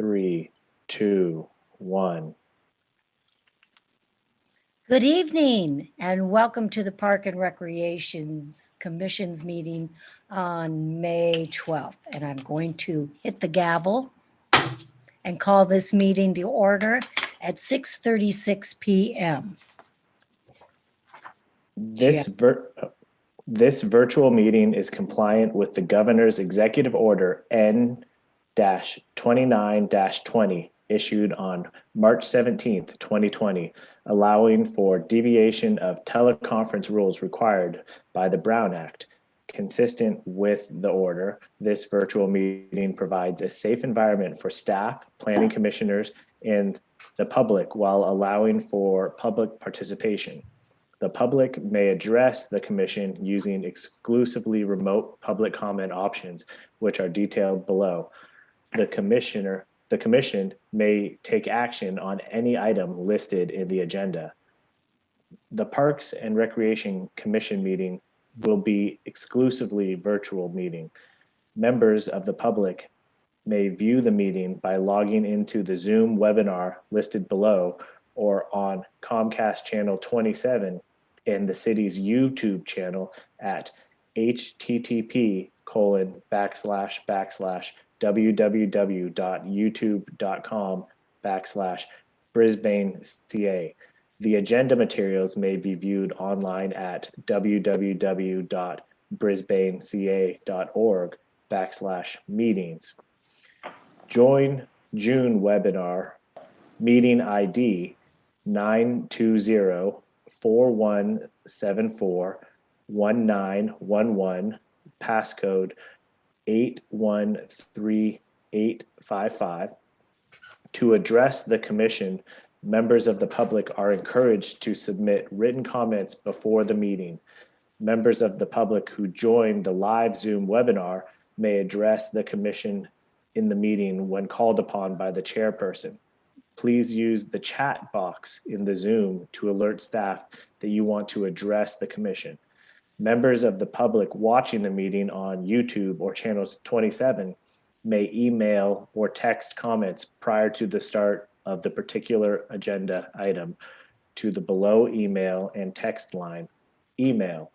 3, 2, 1. Good evening and welcome to the Park and Recreation Commission's meeting on May 12th. And I'm going to hit the gavel and call this meeting to order at 6:36 p.m. This virtual meeting is compliant with the Governor's Executive Order N-29-20 issued on March 17th, 2020, allowing for deviation of teleconference rules required by the Brown Act. Consistent with the order, this virtual meeting provides a safe environment for staff, planning commissioners, and the public while allowing for public participation. The public may address the commission using exclusively remote public comment options, which are detailed below. The commission may take action on any item listed in the agenda. The Parks and Recreation Commission meeting will be exclusively virtual meeting. Members of the public may view the meeting by logging into the Zoom webinar listed below or on Comcast channel 27 and the city's YouTube channel at http://www.youtube.com/Brisbane CA. The agenda materials may be viewed online at www.brisbaneca.org/meetings. Join June webinar meeting ID 920-4174-1911, passcode 813855. To address the commission, members of the public are encouraged to submit written comments before the meeting. Members of the public who join the live Zoom webinar may address the commission in the meeting when called upon by the chairperson. Please use the chat box in the Zoom to alert staff that you want to address the commission. Members of the public watching the meeting on YouTube or channel 27 may email or text comments prior to the start of the particular agenda item to the below email and text line. Email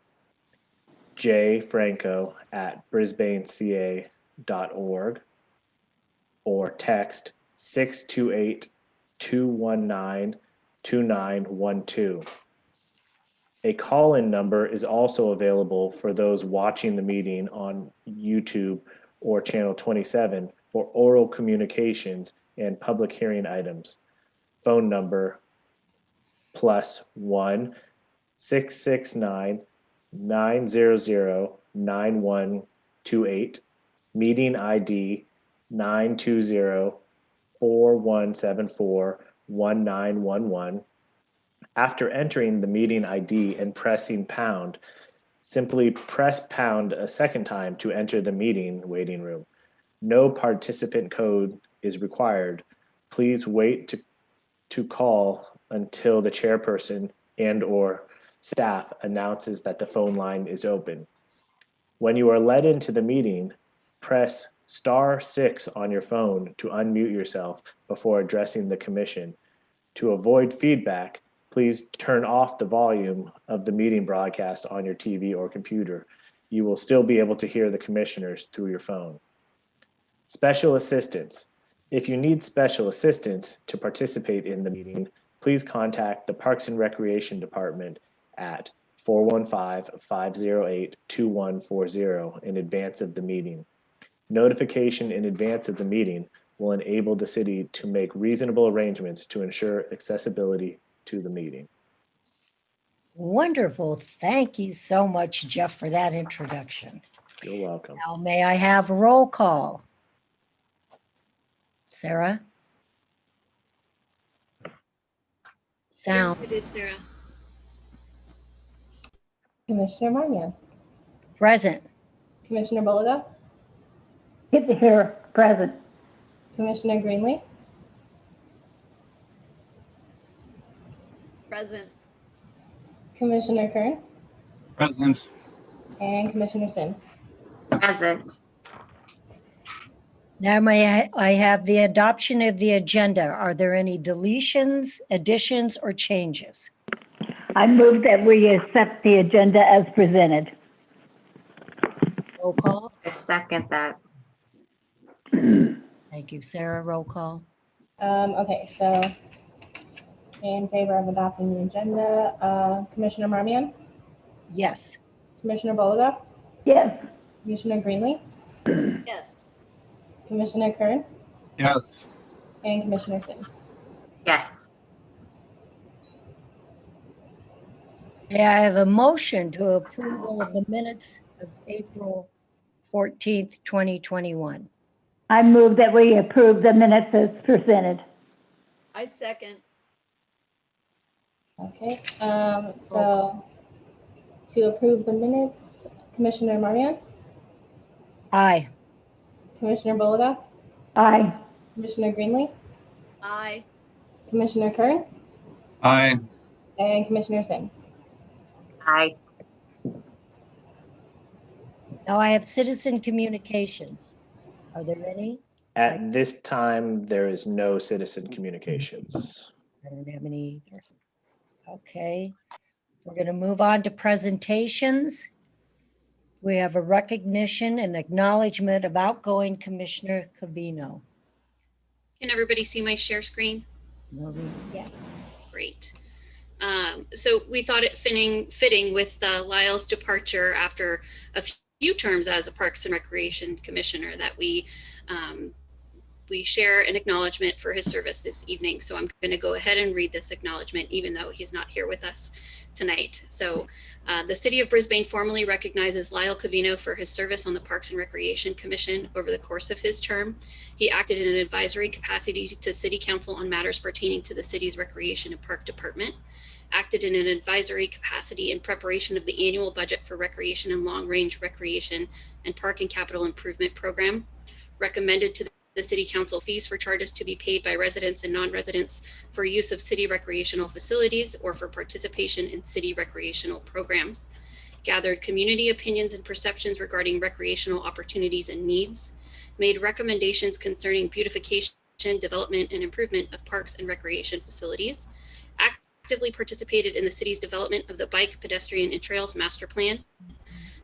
jfranco@brisbaneca.org or text 628-219-2912. A call-in number is also available for those watching the meeting on YouTube or channel 27 for oral communications and public hearing items. Phone number +1 669 900 9128. Meeting ID 920-4174-1911. After entering the meeting ID and pressing pound, simply press pound a second time to enter the meeting waiting room. No participant code is required. Please wait to call until the chairperson and/or staff announces that the phone line is open. When you are led into the meeting, press *6 on your phone to unmute yourself before addressing the commission. To avoid feedback, please turn off the volume of the meeting broadcast on your TV or computer. You will still be able to hear the commissioners through your phone. Special assistance. If you need special assistance to participate in the meeting, please contact the Parks and Recreation Department at 415-508-2140 in advance of the meeting. Notification in advance of the meeting will enable the city to make reasonable arrangements to ensure accessibility to the meeting. Wonderful. Thank you so much, Jeff, for that introduction. You're welcome. Now, may I have a roll call? Sarah? Sound. We did, Sarah. Commissioner Marmion. Present. Commissioner Boliga. Here, present. Commissioner Greenlee. Present. Commissioner Kern. Present. And Commissioner Sims. Present. Now may I have the adoption of the agenda. Are there any deletions, additions, or changes? I move that we accept the agenda as presented. Roll call. I second that. Thank you, Sarah. Roll call. Okay, so in favor of adopting the agenda, Commissioner Marmion, Yes. Commissioner Bologa, Yes. Commissioner Greenlee, Yes. Commissioner Kern, Yes. and Commissioner Sims. Yes. May I have a motion to approval of the minutes of April 14th, 2021? I move that we approve the minutes as presented. I second. Okay, so to approve the minutes, Commissioner Marmion, Aye. Commissioner Bologa, Aye. Commissioner Greenlee, Aye. Commissioner Kern, Aye. and Commissioner Sims. Aye. Now I have citizen communications. Are there any? At this time, there is no citizen communications. I don't have any either. Okay, we're going to move on to presentations. We have a recognition and acknowledgement of outgoing Commissioner Covino. Can everybody see my share screen? Yeah. Great. So we thought it fitting with Lyle's departure after a few terms as a Parks and Recreation Commissioner that we share an acknowledgement for his service this evening. So I'm going to go ahead and read this acknowledgement, even though he's not here with us tonight. So the City of Brisbane formally recognizes Lyle Covino for his service on the Parks and Recreation Commission over the course of his term. He acted in an advisory capacity to City Council on matters pertaining to the city's Recreation and Park Department, acted in an advisory capacity in preparation of the annual budget for recreation and long-range recreation and park and capital improvement program, recommended to the City Council fees for charges to be paid by residents and non-residents for use of city recreational facilities or for participation in city recreational programs, gathered community opinions and perceptions regarding recreational opportunities and needs, made recommendations concerning beautification, development, and improvement of parks and recreation facilities, actively participated in the city's development of the Bike, Pedestrian, and Trails Master Plan,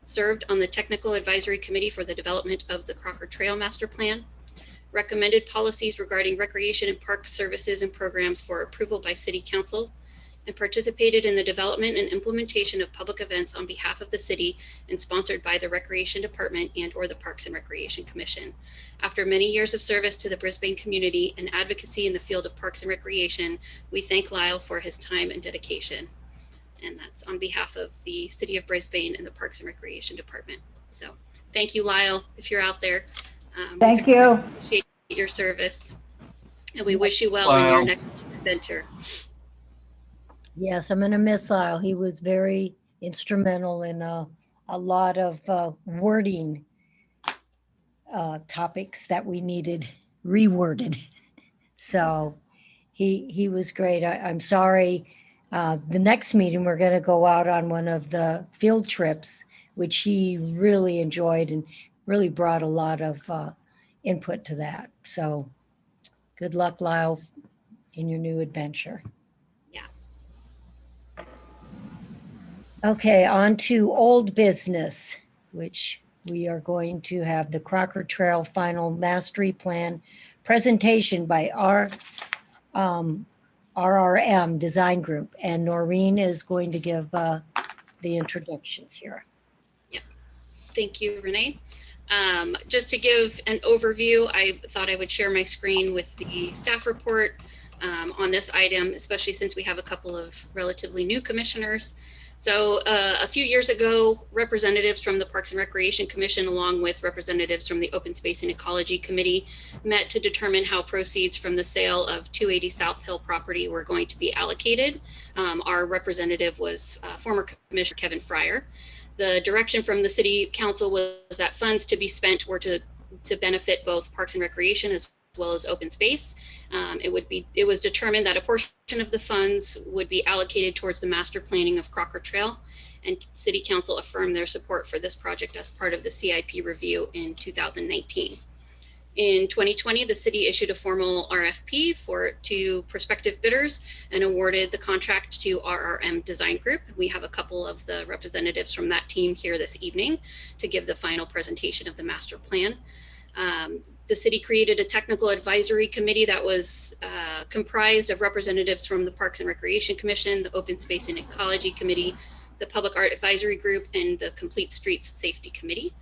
served on the Technical Advisory Committee for the development of the Crocker Trail Master Plan, recommended policies regarding recreation and park services and programs for approval by City Council, and participated in the development and implementation of public events on behalf of the city and sponsored by the Recreation Department and or the Parks and Recreation Commission. After many years of service to the Brisbane community and advocacy in the field of parks and recreation, we thank Lyle for his time and dedication. And that's on behalf of the City of Brisbane and the Parks and Recreation Department. So thank you, Lyle, if you're out there. Thank you. Appreciate your service, and we wish you well in your next adventure. Yes, I'm going to miss Lyle. He was very instrumental in a lot of wording topics that we needed reworded. So he was great. I'm sorry. The next meeting, we're going to go out on one of the field trips, which he really enjoyed and really brought a lot of input to that. So good luck, Lyle, in your new adventure. Yeah. Okay, on to old business, which we are going to have the Crocker Trail Final Mastery Plan presentation by our RRM Design Group. And Noreen is going to give the introductions here. Thank you, Renee. Just to give an overview, I thought I would share my screen with the staff report on this item, especially since we have a couple of relatively new commissioners. So a few years ago, representatives from the Parks and Recreation Commission, along with representatives from the Open Space and Ecology Committee, met to determine how proceeds from the sale of 280 South Hill property were going to be allocated. Our representative was former Commissioner Kevin Fryer. The direction from the City Council was that funds to be spent were to benefit both Parks and Recreation as well as open space. It was determined that a portion of the funds would be allocated towards the master planning of Crocker Trail, and City Council affirmed their support for this project as part of the CIP review in 2019. In 2020, the city issued a formal RFP to prospective bidders and awarded the contract to RRM Design Group. We have a couple of the representatives from that team here this evening to give the final presentation of the master plan. The city created a technical advisory committee that was comprised of representatives from the Parks and Recreation Commission, the Open Space and Ecology Committee, the Public Art Advisory Group, and the Complete Streets Safety Committee.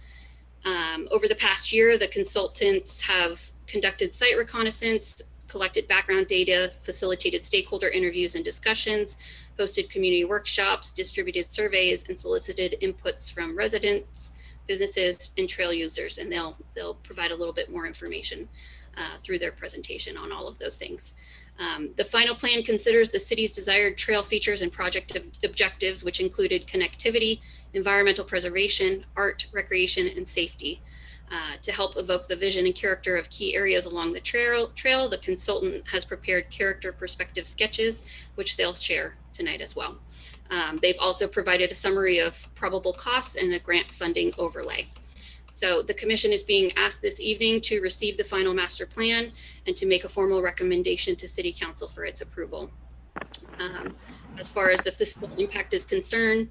Over the past year, the consultants have conducted site reconnaissance, collected background data, facilitated stakeholder interviews and discussions, hosted community workshops, distributed surveys, and solicited inputs from residents, businesses, and trail users. And they'll provide a little bit more information through their presentation on all of those things. The final plan considers the city's desired trail features and project objectives, which included connectivity, environmental preservation, art, recreation, and safety. To help evoke the vision and character of key areas along the trail, the consultant has prepared character perspective sketches, which they'll share tonight as well. They've also provided a summary of probable costs and a grant funding overlay. So the commission is being asked this evening to receive the final master plan and to make a formal recommendation to City Council for its approval. As far as the fiscal impact is concerned,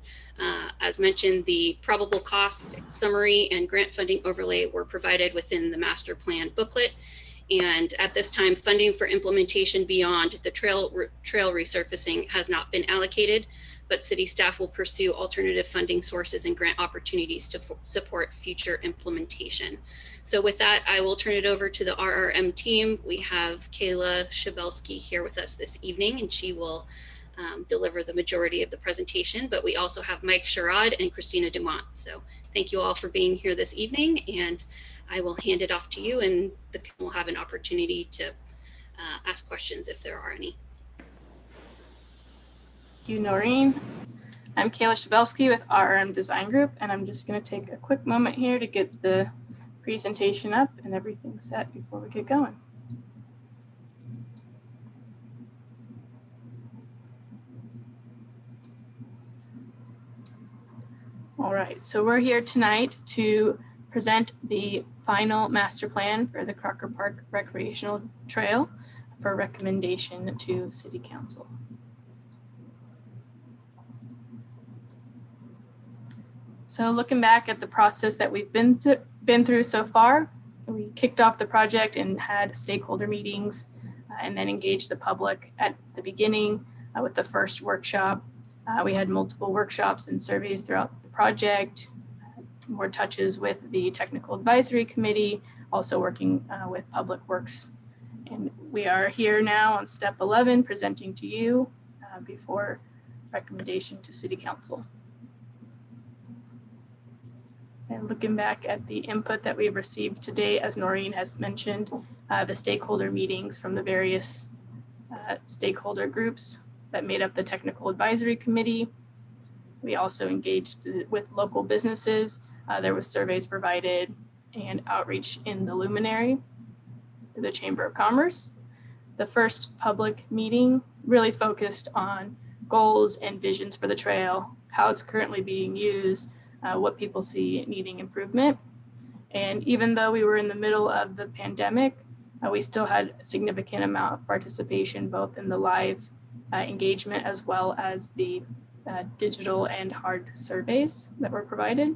as mentioned, the probable cost summary and grant funding overlay were provided within the master plan booklet. And at this time, funding for implementation beyond the trail resurfacing has not been allocated, but city staff will pursue alternative funding sources and grant opportunities to support future implementation. So with that, I will turn it over to the RRM team. We have Kayla Shabelsky here with us this evening, and she will deliver the majority of the presentation, but we also have Mike Sherrod and Christina Dumont. So thank you all for being here this evening, and I will hand it off to you, and we'll have an opportunity to ask questions if there are any. Thank you, Noreen. I'm Kayla Shabelsky with RRM Design Group, and I'm just going to take a quick moment here to get the presentation up and everything set before we get going. All right, so we're here tonight to present the final master plan for the Crocker Park Recreational Trail for recommendation to City Council. So looking back at the process that we've been through so far, we kicked off the project and had stakeholder meetings and then engaged the public at the beginning with the first workshop. We had multiple workshops and surveys throughout the project, more touches with the Technical Advisory Committee, also working with Public Works. And we are here now on step 11, presenting to you before recommendation to City Council. And looking back at the input that we've received today, as Noreen has mentioned, the stakeholder meetings from the various stakeholder groups that made up the Technical Advisory Committee. We also engaged with local businesses. There was surveys provided and outreach in the luminary through the Chamber of Commerce. The first public meeting really focused on goals and visions for the trail, how it's currently being used, what people see needing improvement. And even though we were in the middle of the pandemic, we still had a significant amount of participation, both in the live engagement as well as the digital and hard surveys that were provided.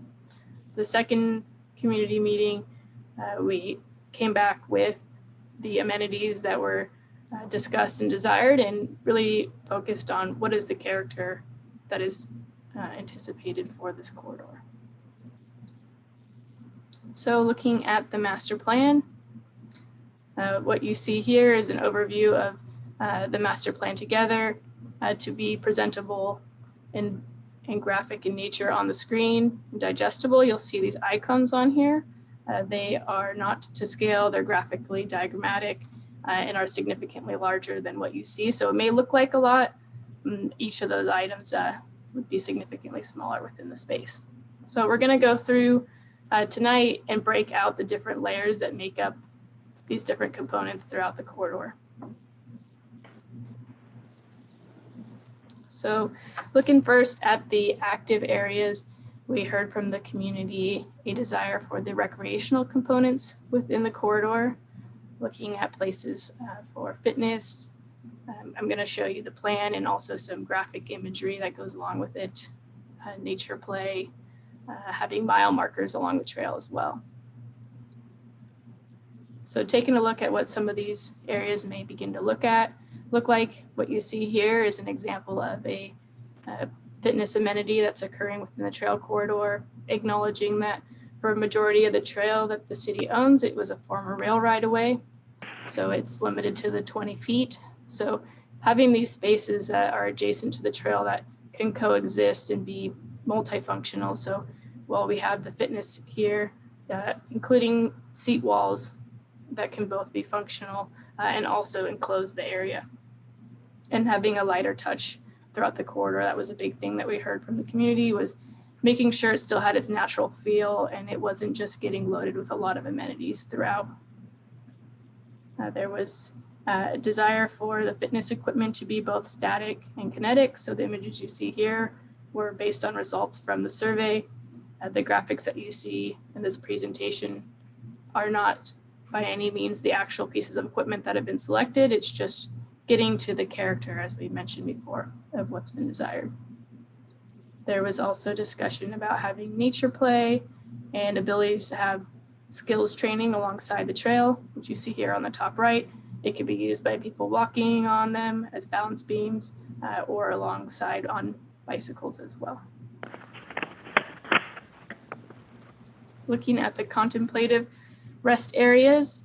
The second community meeting, we came back with the amenities that were discussed and desired, and really focused on what is the character that is anticipated for this corridor. So looking at the master plan, what you see here is an overview of the master plan together to be presentable and graphic in nature on the screen, digestible. You'll see these icons on here. They are not to scale, they're graphically diagrammatic and are significantly larger than what you see. So it may look like a lot. Each of those items would be significantly smaller within the space. So we're gonna go through tonight and break out the different layers that make up these different components throughout the corridor. So looking first at the active areas, We heard from the community a desire for the recreational components within the corridor, looking at places for fitness. I'm going to show you the plan and also some graphic imagery that goes along with it, nature play, having mile markers along the trail as well. So taking a look at what some of these areas may begin to look like, what you see here is an example of a fitness amenity that's occurring within the trail corridor, acknowledging that for a majority of the trail that the city owns, it was a former rail right-of-way. So it's limited to the 20 feet. So having these spaces that are adjacent to the trail that can coexist and be multifunctional. So while we have the fitness here, including seat walls that can both be functional and also enclose the area. And having a lighter touch throughout the corridor, that was a big thing that we heard from the community, was making sure it still had its natural feel and it wasn't just getting loaded with a lot of amenities throughout. There was a desire for the fitness equipment to be both static and kinetic. So the images you see here were based on results from the survey. The graphics that you see in this presentation are not by any means the actual pieces of equipment that have been selected. It's just getting to the character, as we mentioned before, of what's been desired. There was also discussion about having nature play and abilities to have skills training alongside the trail, which you see here on the top right. It could be used by people walking on them as balance beams or alongside on bicycles as well. Looking at the contemplative rest areas,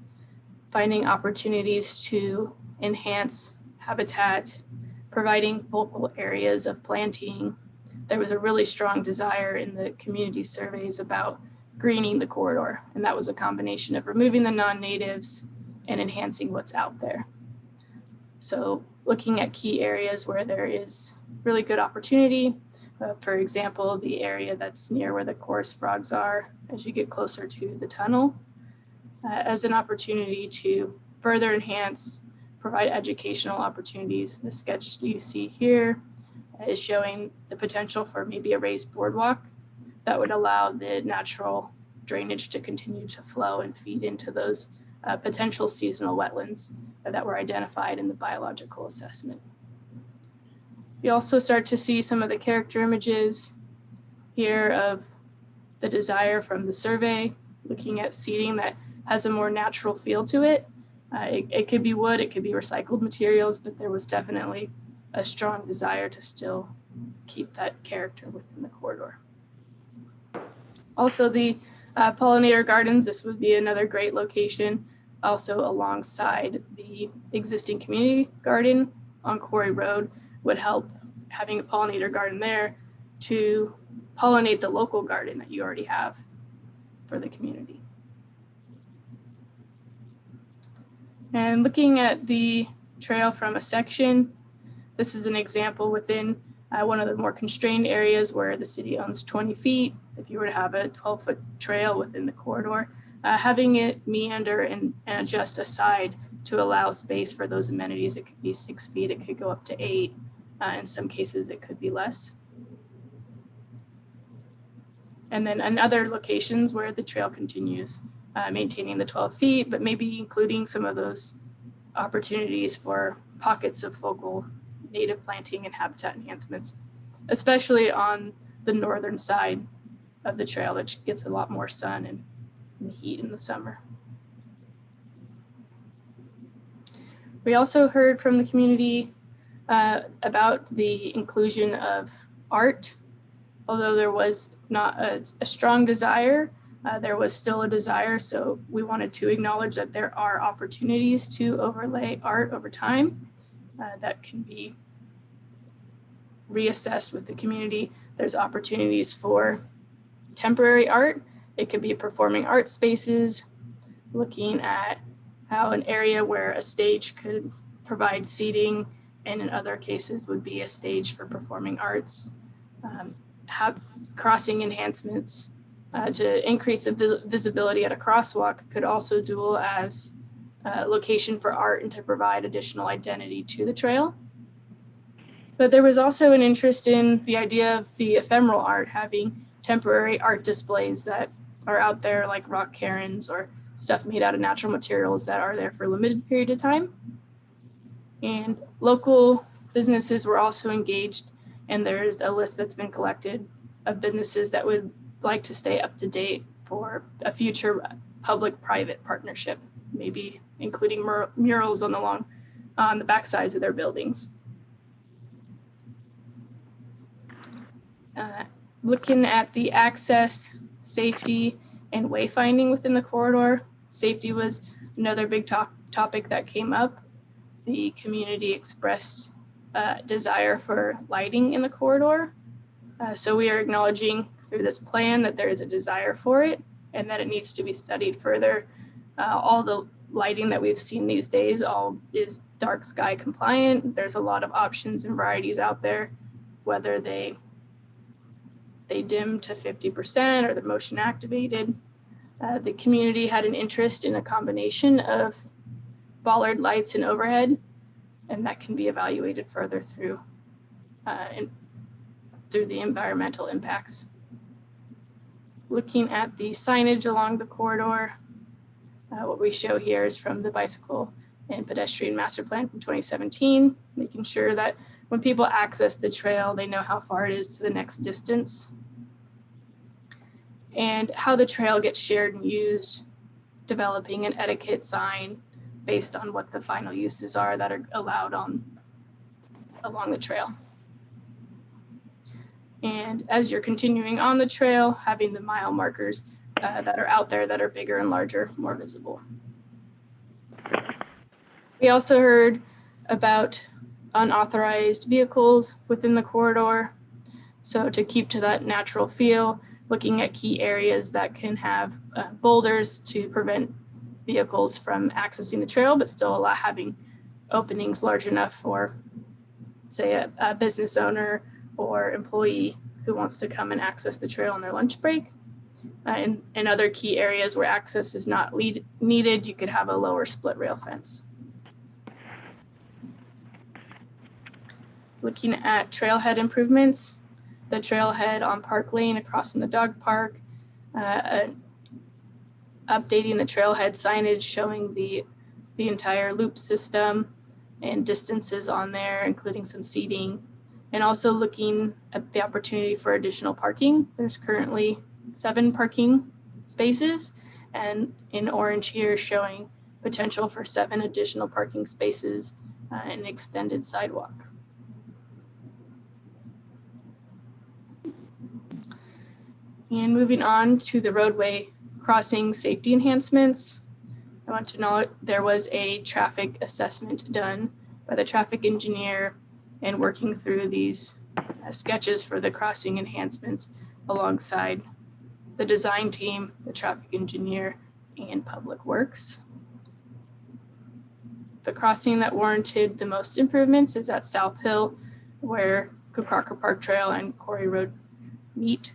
finding opportunities to enhance habitat, providing focal areas of planting. There was a really strong desire in the community surveys about greening the corridor, and that was a combination of removing the non-natives and enhancing what's out there. So looking at key areas where there is really good opportunity, for example, the area that's near where the chorus frogs are as you get closer to the tunnel, as an opportunity to further enhance, provide educational opportunities. The sketch you see here is showing the potential for maybe a raised boardwalk that would allow the natural drainage to continue to flow and feed into those potential seasonal wetlands that were identified in the biological assessment. You also start to see some of the character images here of the desire from the survey, looking at seating that has a more natural feel to it. It could be wood, it could be recycled materials, but there was definitely a strong desire to still keep that character within the corridor. Also the pollinator gardens, this would be another great location, also alongside the existing community garden on Quarry Road would help having a pollinator garden there to pollinate the local garden that you already have for the community. And looking at the trail from a section, this is an example within one of the more constrained areas where the city owns 20 feet. If you were to have a 12-foot trail within the corridor, having it meander and adjust aside to allow space for those amenities. It could be 6 feet, it could go up to 8. In some cases, it could be less. And then in other locations where the trail continues, maintaining the 12 feet, but maybe including some of those opportunities for pockets of focal native planting and habitat enhancements, especially on the northern side of the trail, which gets a lot more sun and heat in the summer. We also heard from the community about the inclusion of art. Although there was not a strong desire, there was still a desire. So we wanted to acknowledge that there are opportunities to overlay art over time that can be reassessed with the community. There's opportunities for temporary art. It could be performing art spaces, looking at how an area where a stage could provide seating, and in other cases would be a stage for performing arts. Have crossing enhancements to increase the visibility at a crosswalk could also dual as a location for art and to provide additional identity to the trail. But there was also an interest in the idea of the ephemeral art, having temporary art displays that are out there, like rock cairns or stuff made out of natural materials that are there for a limited period of time. And local businesses were also engaged, and there's a list that's been collected of businesses that would like to stay up to date for a future public-private partnership, maybe including murals on the back sides of their buildings. Looking at the access, safety, and wayfinding within the corridor, safety was another big topic that came up. The community expressed desire for lighting in the corridor. So we are acknowledging through this plan that there is a desire for it and that it needs to be studied further. All the lighting that we've seen these days all is dark sky compliant. There's a lot of options and varieties out there, whether they dim to 50% or they're motion activated. The community had an interest in a combination of bollard lights and overhead, and that can be evaluated further through the environmental impacts. Looking at the signage along the corridor, what we show here is from the bicycle and pedestrian master plan from 2017, making sure that when people access the trail, they know how far it is to the next distance, and how the trail gets shared and used, developing an etiquette sign based on what the final uses are that are allowed along the trail. And as you're continuing on the trail, having the mile markers that are out there that are bigger and larger, more visible. We also heard about unauthorized vehicles within the corridor. So to keep to that natural feel, looking at key areas that can have boulders to prevent vehicles from accessing the trail, but still having openings large enough for, say, a business owner or employee who wants to come and access the trail on their lunch break. In other key areas where access is not needed, you could have a lower split rail fence. Looking at trailhead improvements, the trailhead on Park Lane across from the dog park, updating the trailhead signage showing the entire loop system and distances on there, including some seating, and also looking at the opportunity for additional parking. There's currently 7 parking spaces, and in orange here showing potential for 7 additional parking spaces and extended sidewalk. And moving on to the roadway crossing safety enhancements, I want to note there was a traffic assessment done by the traffic engineer and working through these sketches for the crossing enhancements alongside the design team, the traffic engineer, and Public Works. The crossing that warranted the most improvements is at South Hill, where Crocker Park Trail and Quarry Road meet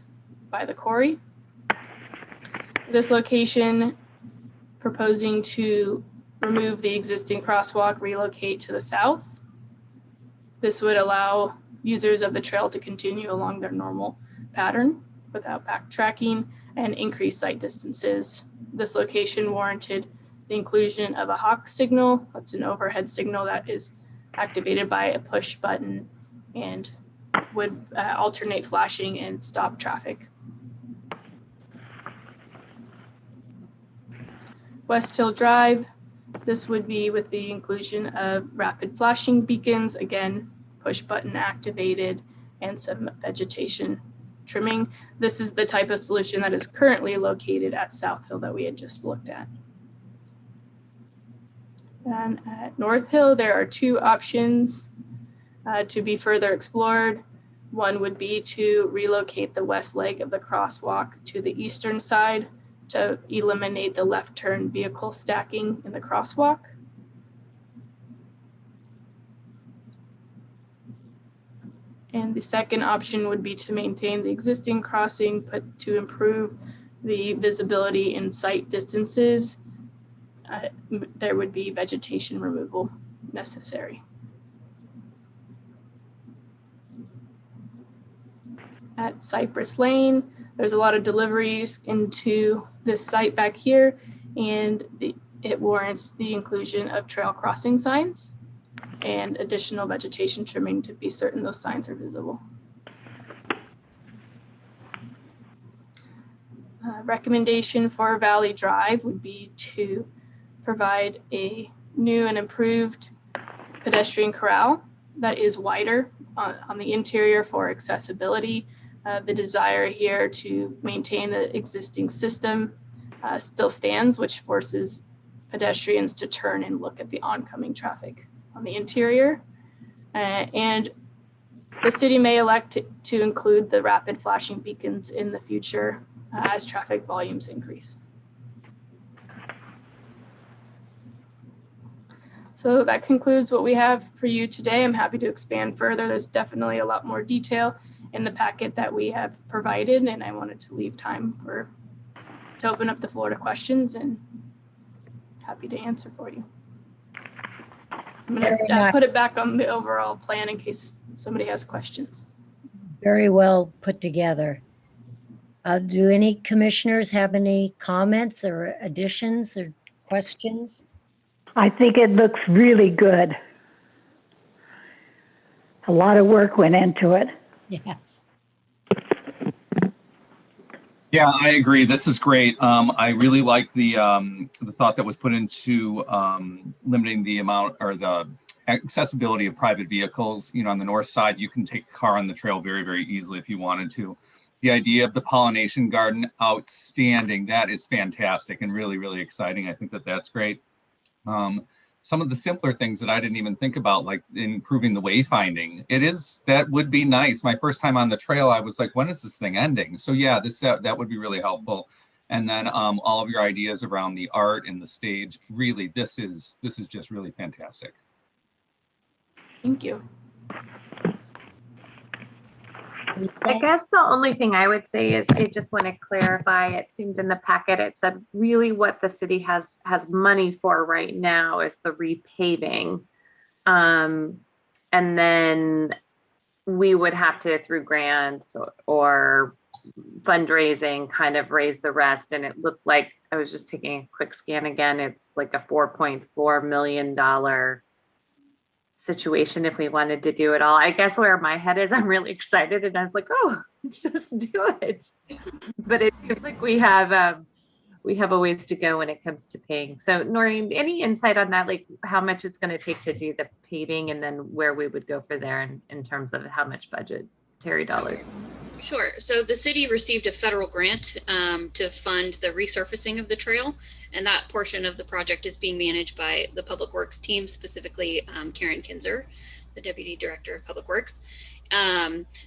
by the quarry. This location, proposing to remove the existing crosswalk, relocate to the south. This would allow users of the trail to continue along their normal pattern without backtracking and increase sight distances. This location warranted the inclusion of a hawk signal. That's an overhead signal that is activated by a push button and would alternate flashing and stop traffic. West Hill Drive, this would be with the inclusion of rapid flashing beacons, again, push button activated, and some vegetation trimming. This is the type of solution that is currently located at South Hill that we had just looked at. And at North Hill, there are 2 options to be further explored. One would be to relocate the west leg of the crosswalk to the eastern side to eliminate the left turn vehicle stacking in the crosswalk. And the second option would be to maintain the existing crossing, but to improve the visibility and sight distances, there would be vegetation removal necessary. At Cypress Lane, there's a lot of deliveries into this site back here, and it warrants the inclusion of trail crossing signs and additional vegetation trimming to be certain those signs are visible. Recommendation for Valley Drive would be to provide a new and improved pedestrian corral that is wider on the interior for accessibility. The desire here to maintain the existing system still stands, which forces pedestrians to turn and look at the oncoming traffic on the interior. And the city may elect to include the rapid flashing beacons in the future as traffic volumes increase. So that concludes what we have for you today. I'm happy to expand further. There's definitely a lot more detail in the packet that we have provided, and I wanted to leave time to open up the floor to questions, and happy to answer for you. I'm going to put it back on the overall plan in case somebody has questions. Very well put together. Do any commissioners have any comments or additions or questions? I think it looks really good. A lot of work went into it. Yes. Yeah, I agree. This is great. I really like the thought that was put into limiting the amount or the accessibility of private vehicles. You know, on the north side, you can take a car on the trail very, very easily if you wanted to. The idea of the pollination garden, outstanding. That is fantastic and really, really exciting. I think that that's great. Some of the simpler things that I didn't even think about, like improving the wayfinding, that would be nice. My first time on the trail, I was like, when is this thing ending? So yeah, that would be really helpful. And then all of your ideas around the art and the stage, really, this is just really fantastic. Thank you. I guess the only thing I would say is I just want to clarify, it seemed in the packet, it said really what the city has money for right now is the repaving. And then we would have to, through grants or fundraising, kind of raise the rest. And it looked like, I was just taking a quick scan again, it's like a $4.4 million situation if we wanted to do it all. I guess where my head is, I'm really excited and I was like, oh, just do it. But it seems like we have a ways to go when it comes to paying. So Noreen, any insight on that, like how much it's going to take to do the paving and then where we would go for there in terms of how much budgetary dollars? Sure. So the city received a federal grant to fund the resurfacing of the trail, and that portion of the project is being managed by the Public Works team, specifically Karen Kinzer, the Deputy Director of Public Works.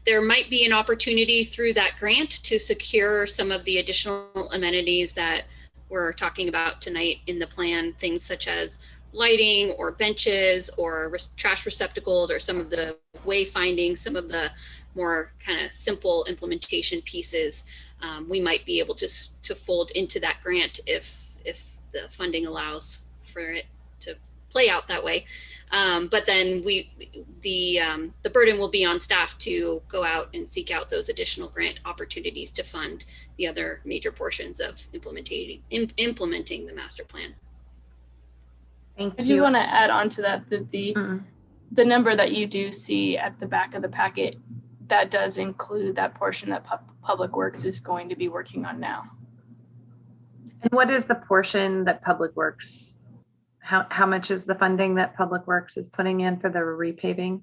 There might be an opportunity through that grant to secure some of the additional amenities that we're talking about tonight in the plan, things such as lighting or benches or trash receptacles or some of the wayfinding, some of the more kind of simple implementation pieces we might be able to fold into that grant if the funding allows for it to play out that way. But then the burden will be on staff to go out and seek out those additional grant opportunities to fund the other major portions of implementing the master plan. Thank I you. do want to add on to that the number that you do see at the back of the packet, that does include that portion that Public Works is going to be working on now. And what is the portion that Public Works, how much is the funding that Public Works is putting in for the repaving?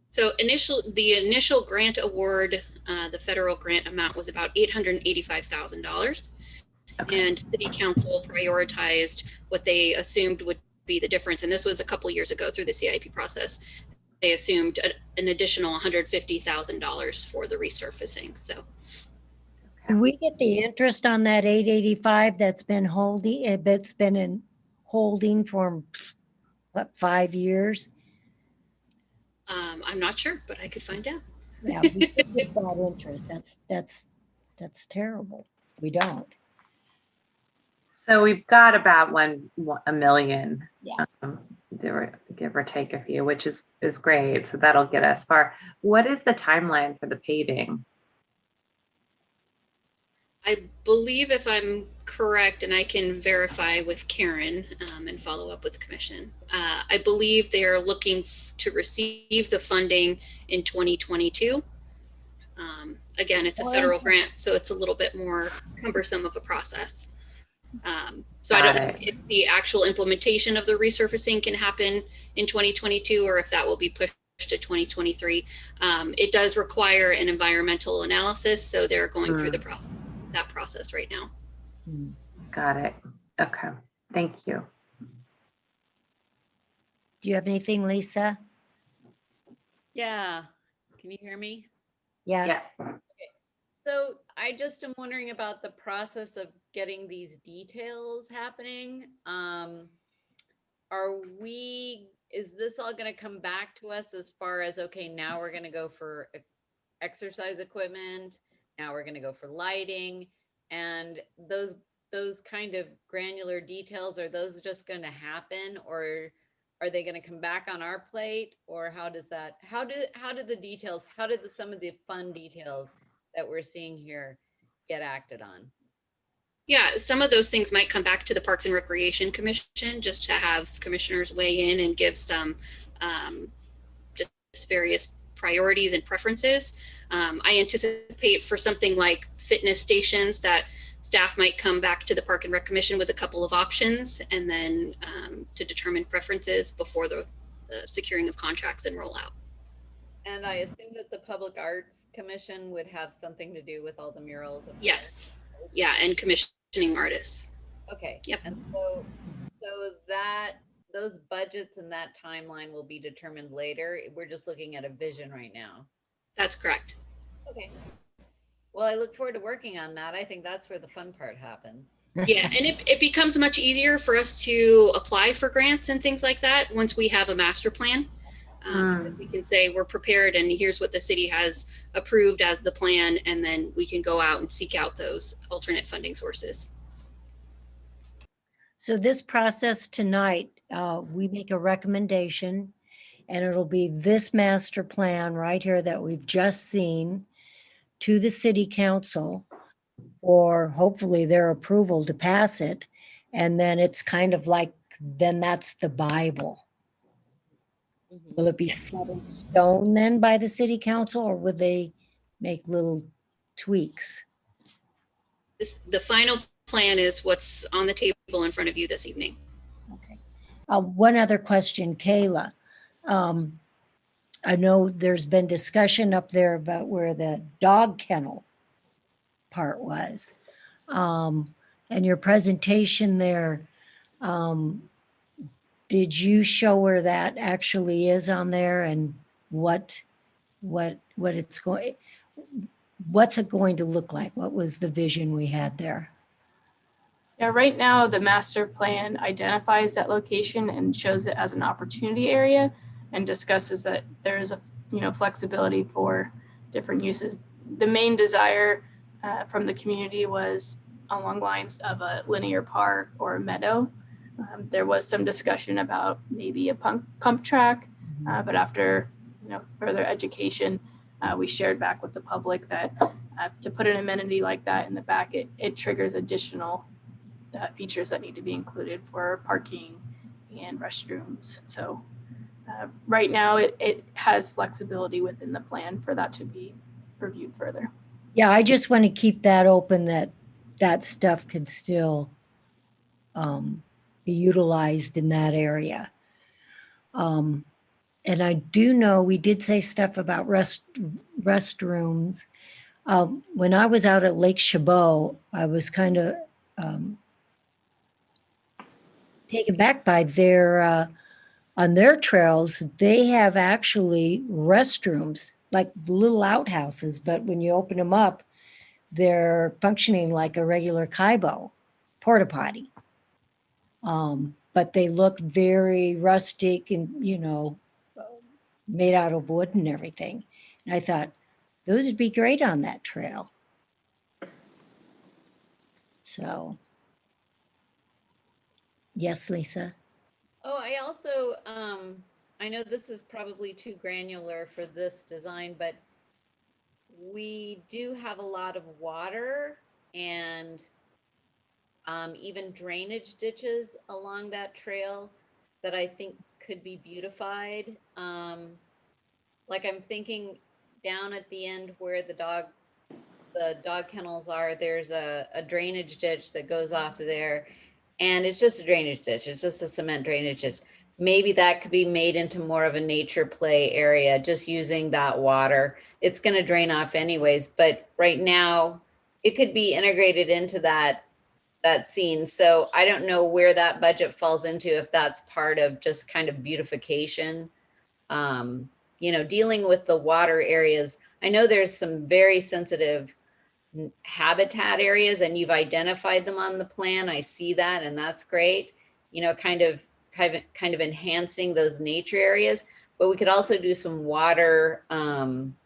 So the initial grant award, the federal grant amount was about $885,000. Okay. And City Council prioritized what they assumed would be the difference. And this was a couple years ago through the CIP process. They assumed an additional $150,000 for the resurfacing. So, do we get the interest on that 885 that's been holding? It's been in holding for what, 5 years? I'm not sure, but I could find out. Yeah, we could get that interest. That's terrible. We don't. So we've got about $1 million. Yeah. Give or take a few, which is great. So that'll get us far. What is the timeline for the paving? I believe if I'm correct, and I can verify with Karen and follow up with the commission, I believe they are looking to receive the funding in 2022. Again, it's a federal grant, so it's a little bit more cumbersome of a process. So I don't know if the actual implementation of the resurfacing can happen in 2022 or if that will be pushed to 2023. It does require an environmental analysis, so they're going through that process right now. Got it. Okay. Thank you. Do you have anything, Lisa? Yeah. Can you hear me? Yeah. Yeah. So I just am wondering about the process of getting these details happening. Is this all going to come back to us as far as, okay, now we're going to go for exercise equipment. Now we're going to go for lighting, and those kind of granular details, are those just going to happen, or are they going to come back on our plate, or how did some of the fun details that we're seeing here get acted on? Yeah, some of those things might come back to the Parks and Recreation Commission just to have commissioners weigh in and give some just various priorities and preferences. I anticipate for something like fitness stations that staff might come back to the Park and Rec Commission with a couple of options, and then to determine preferences before the securing of contracts and rollout. And I assume that the Public Arts Commission would have something to do with all the murals. Yes. Yeah, and commissioning artists. Okay. Yep. And so that those budgets and that timeline will be determined later. We're just looking at a vision right now. That's correct. Okay. Well, I look forward to working on that. I think that's where the fun part happens. Yeah, and it becomes much easier for us to apply for grants and things like that once we have a master plan. We can say we're prepared and here's what the city has approved as the plan, and then we can go out and seek out those alternate funding sources. So this process tonight, we make a recommendation, and it'll be this master plan right here that we've just seen to the city council, or hopefully their approval to pass it. And then it's kind of like, then that's the Bible. Will it be set in stone then by the city council, or would they make little tweaks? The final plan is what's on the table in front of you this evening. Okay. One other question, Kayla. I know there's been discussion up there about where the dog kennel part was. And your presentation there, did you show where that actually is on there, and what's it going to look like? What was the vision we had there? Yeah, right now the master plan identifies that location and shows it as an opportunity area and discusses that there is a flexibility for different uses. The main desire from the community was along lines of a linear park or a meadow. There was some discussion about maybe a pump track, but after further education, we shared back with the public that to put an amenity like that in the back, it triggers additional features that need to be included for parking and restrooms. So right now it has flexibility within the plan for that to be reviewed further. Yeah, I just want to keep that open, that stuff could still be utilized in that area. And I do know we did say stuff about restrooms. When I was out at Lake Chabot, I was kind of taken back by on their trails, they have actually restrooms, like little outhouses, but when you open them up, they're functioning like a regular Kaibo porta potty. But they look very rustic and, made out of wood and everything. And I thought those would be great on that trail. So, yes, Lisa. Oh, I also, I know this is probably too granular for this design, but we do have a lot of water and even drainage ditches along that trail that I think could be beautified. Like I'm thinking down at the end where the dog kennels are, there's a drainage ditch that goes off there, and it's just a drainage ditch. It's just a cement drainage ditch. Maybe that could be made into more of a nature play area, just using that water. It's going to drain off anyways, but right now it could be integrated into that scene. So I don't know where that budget falls into, if that's part of just kind of beautification. Dealing with the water areas. I know there's some very sensitive habitat areas, and you've identified them on the plan. I see that, and that's great. Kind of enhancing those nature areas. But we could also do some water,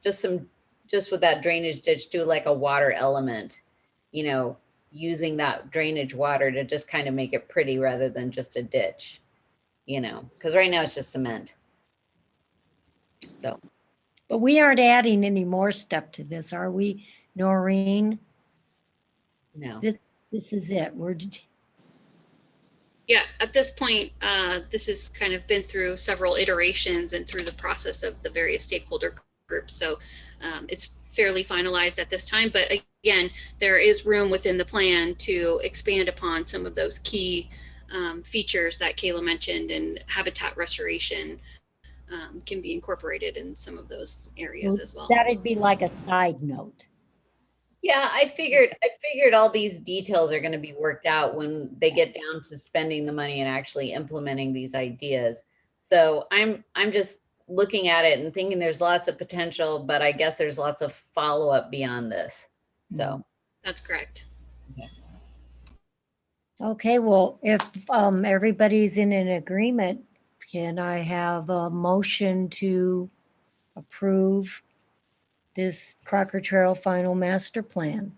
just with that drainage ditch, do like a water element. Using that drainage water to just kind of make it pretty rather than just a ditch. Because right now it's just cement. So. But we aren't adding any more stuff to this, are we, Noreen? No. This is it. Yeah, at this point, this has kind of been through several iterations and through the process of the various stakeholder groups. So it's fairly finalized at this time. But again, there is room within the plan to expand upon some of those key features that Kayla mentioned, and habitat restoration can be incorporated in some of those areas as well. That'd be like a side note. Yeah, I figured all these details are going to be worked out when they get down to spending the money and actually implementing these ideas. So I'm just looking at it and thinking there's lots of potential, but I guess there's lots of follow-up beyond this. So that's correct. Okay, well, if everybody's in an agreement, can I have a motion to approve this Crocker Trail Final Master Plan?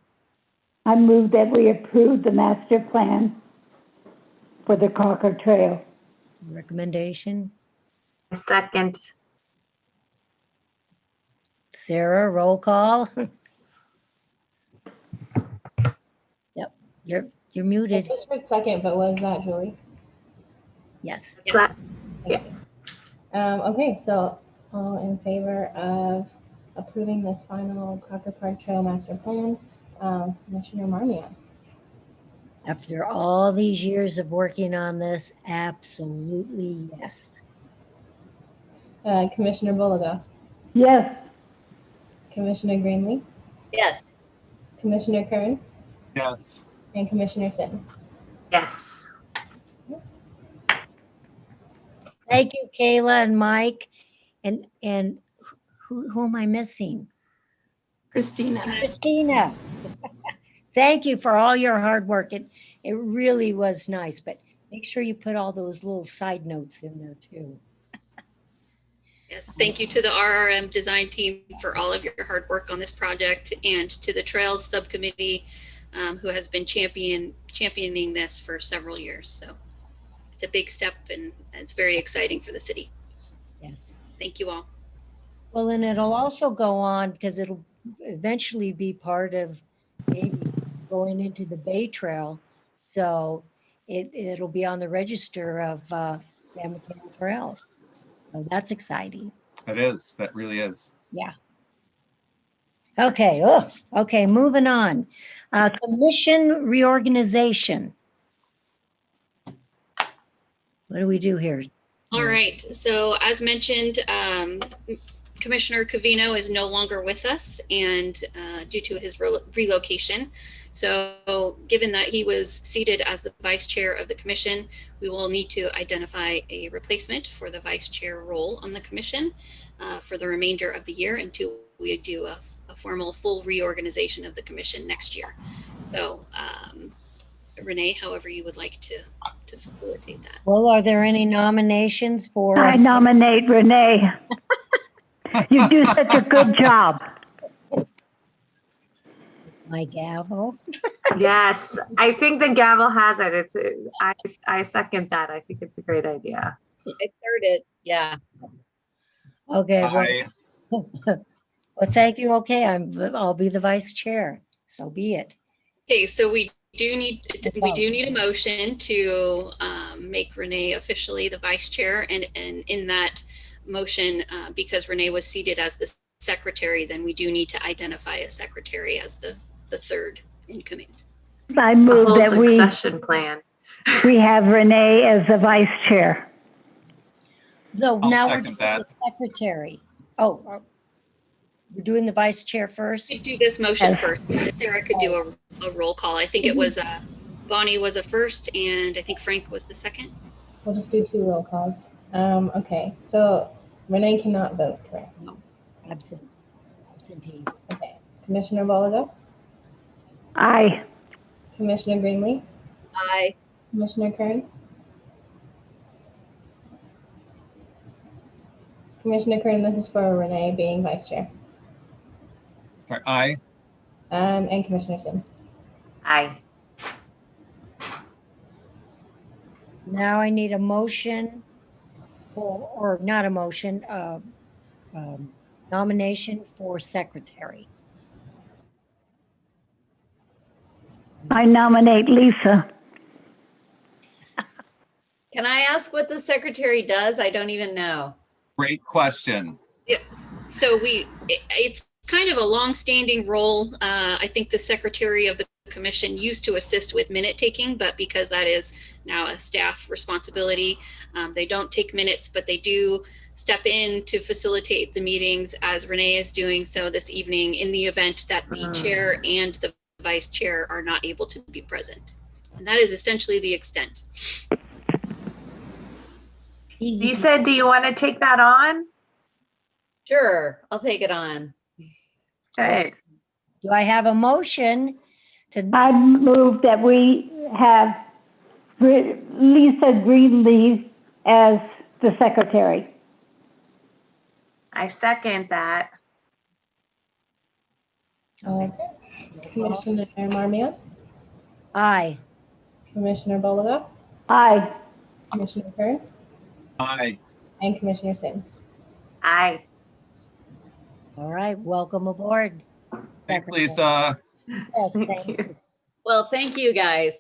I move that we approve the master plan for the Crocker Trail. Recommendation? Second. Sarah, roll call. Yep, you're muted. Just for a second, but was that Julie? Yes. Yes. Okay, so all in favor of approving this final Crocker Park Trail Master Plan, Commissioner Marmion. After all these years of working on this, absolutely yes. Commissioner Boliga, Yes. Commissioner Greenlee, yes. Commissioner Kern, Yes. and Commissioner Sims. Yes. Thank you, Kayla and Mike. And who am I missing? Christina. Christina. Thank you for all your hard work. It really was nice, but make sure you put all those little side notes in there too. Yes, thank you to the RRM design team for all of your hard work on this project, and to the Trails Subcommittee who has been championing this for several years. So it's a big step, and it's very exciting for the city. Yes. Thank you all. Well, and it'll also go on because it'll eventually be part of maybe going into the Bay Trail. So it'll be on the register of San Mateo Trails. So that's exciting. It is. That really is. Yeah. Okay. Oh, okay. Moving on. Commission reorganization. What do we do here? All right. So as mentioned, Commissioner Covino is no longer with us, and due to his relocation. So given that he was seated as the vice chair of the commission, we will need to identify a replacement for the vice chair role on the commission for the remainder of the year until we do a formal full reorganization of the commission next year. So Renee, however you would like to facilitate that. Well, are there any nominations for? I nominate Renee. You do such a good job. My gavel. Yes, I think the gavel has it. I second that. I think it's a great idea. I third it. Yeah. Okay. Well, thank you. Okay, I'll be the vice chair. So be it. Okay, so we do need a motion to make Renee officially the vice chair, and in that motion, because Renee was seated as the secretary, then we do need to identify a secretary as the third in command. I The move whole that succession plan. we have Renee as the vice chair. No, I'll now we're second doing that. the secretary. Oh, we're doing the vice chair first? We do this motion Yes. first. Sarah could do a roll call. I think it was Bonnie was a first, and I think Frank was the second. We'll just do 2 roll calls. Okay, so Renee cannot vote, correct? Absentee. Okay. Commissioner Boliga, Aye. Commissioner Greenlee, Aye. Commissioner Kern. Commissioner Kern, this is for Renee being vice chair. Sorry, aye. And Commissioner Sims. Aye. Now I need a motion, or not a motion, nomination for secretary. I nominate Lisa. Can I ask what the secretary does? I don't even know. Great question. Yes. So it's kind of a long-standing role. I think the secretary of the commission used to assist with minute taking, but because that is now a staff responsibility, they don't take minutes, but they do step in to facilitate the meetings, as Renee is doing so this evening, in the event that the chair and the vice chair are not able to be present. And that is essentially the extent. Lisa, do you want to take that on? Sure, I'll take it on. Okay. Do I have a motion to, I move that we have Lisa Greenlee as the secretary. I second that. Okay. Commissioner Marmion, aye. Commissioner Boliga, Aye. Commissioner Kern, Aye. and Commissioner Sims. Aye. All right, welcome aboard. Thanks, Secretary. Lisa. Yes, thank you. Well, thank you, guys.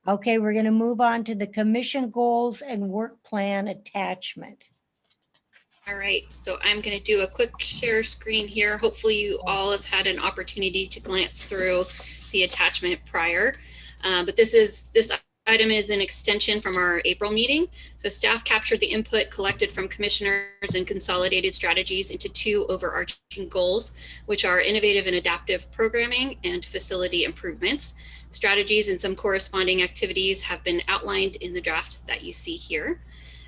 Okay, we're going to move on to the commission goals and work plan attachment. All right, so I'm going to do a quick share screen here. Hopefully you all have had an opportunity to glance through the attachment prior, but this item is an extension from our April meeting. So staff captured the input collected from commissioners and consolidated strategies into 2 overarching goals, which are innovative and adaptive programming and facility improvements. Strategies and some corresponding activities have been outlined in the draft that you see here.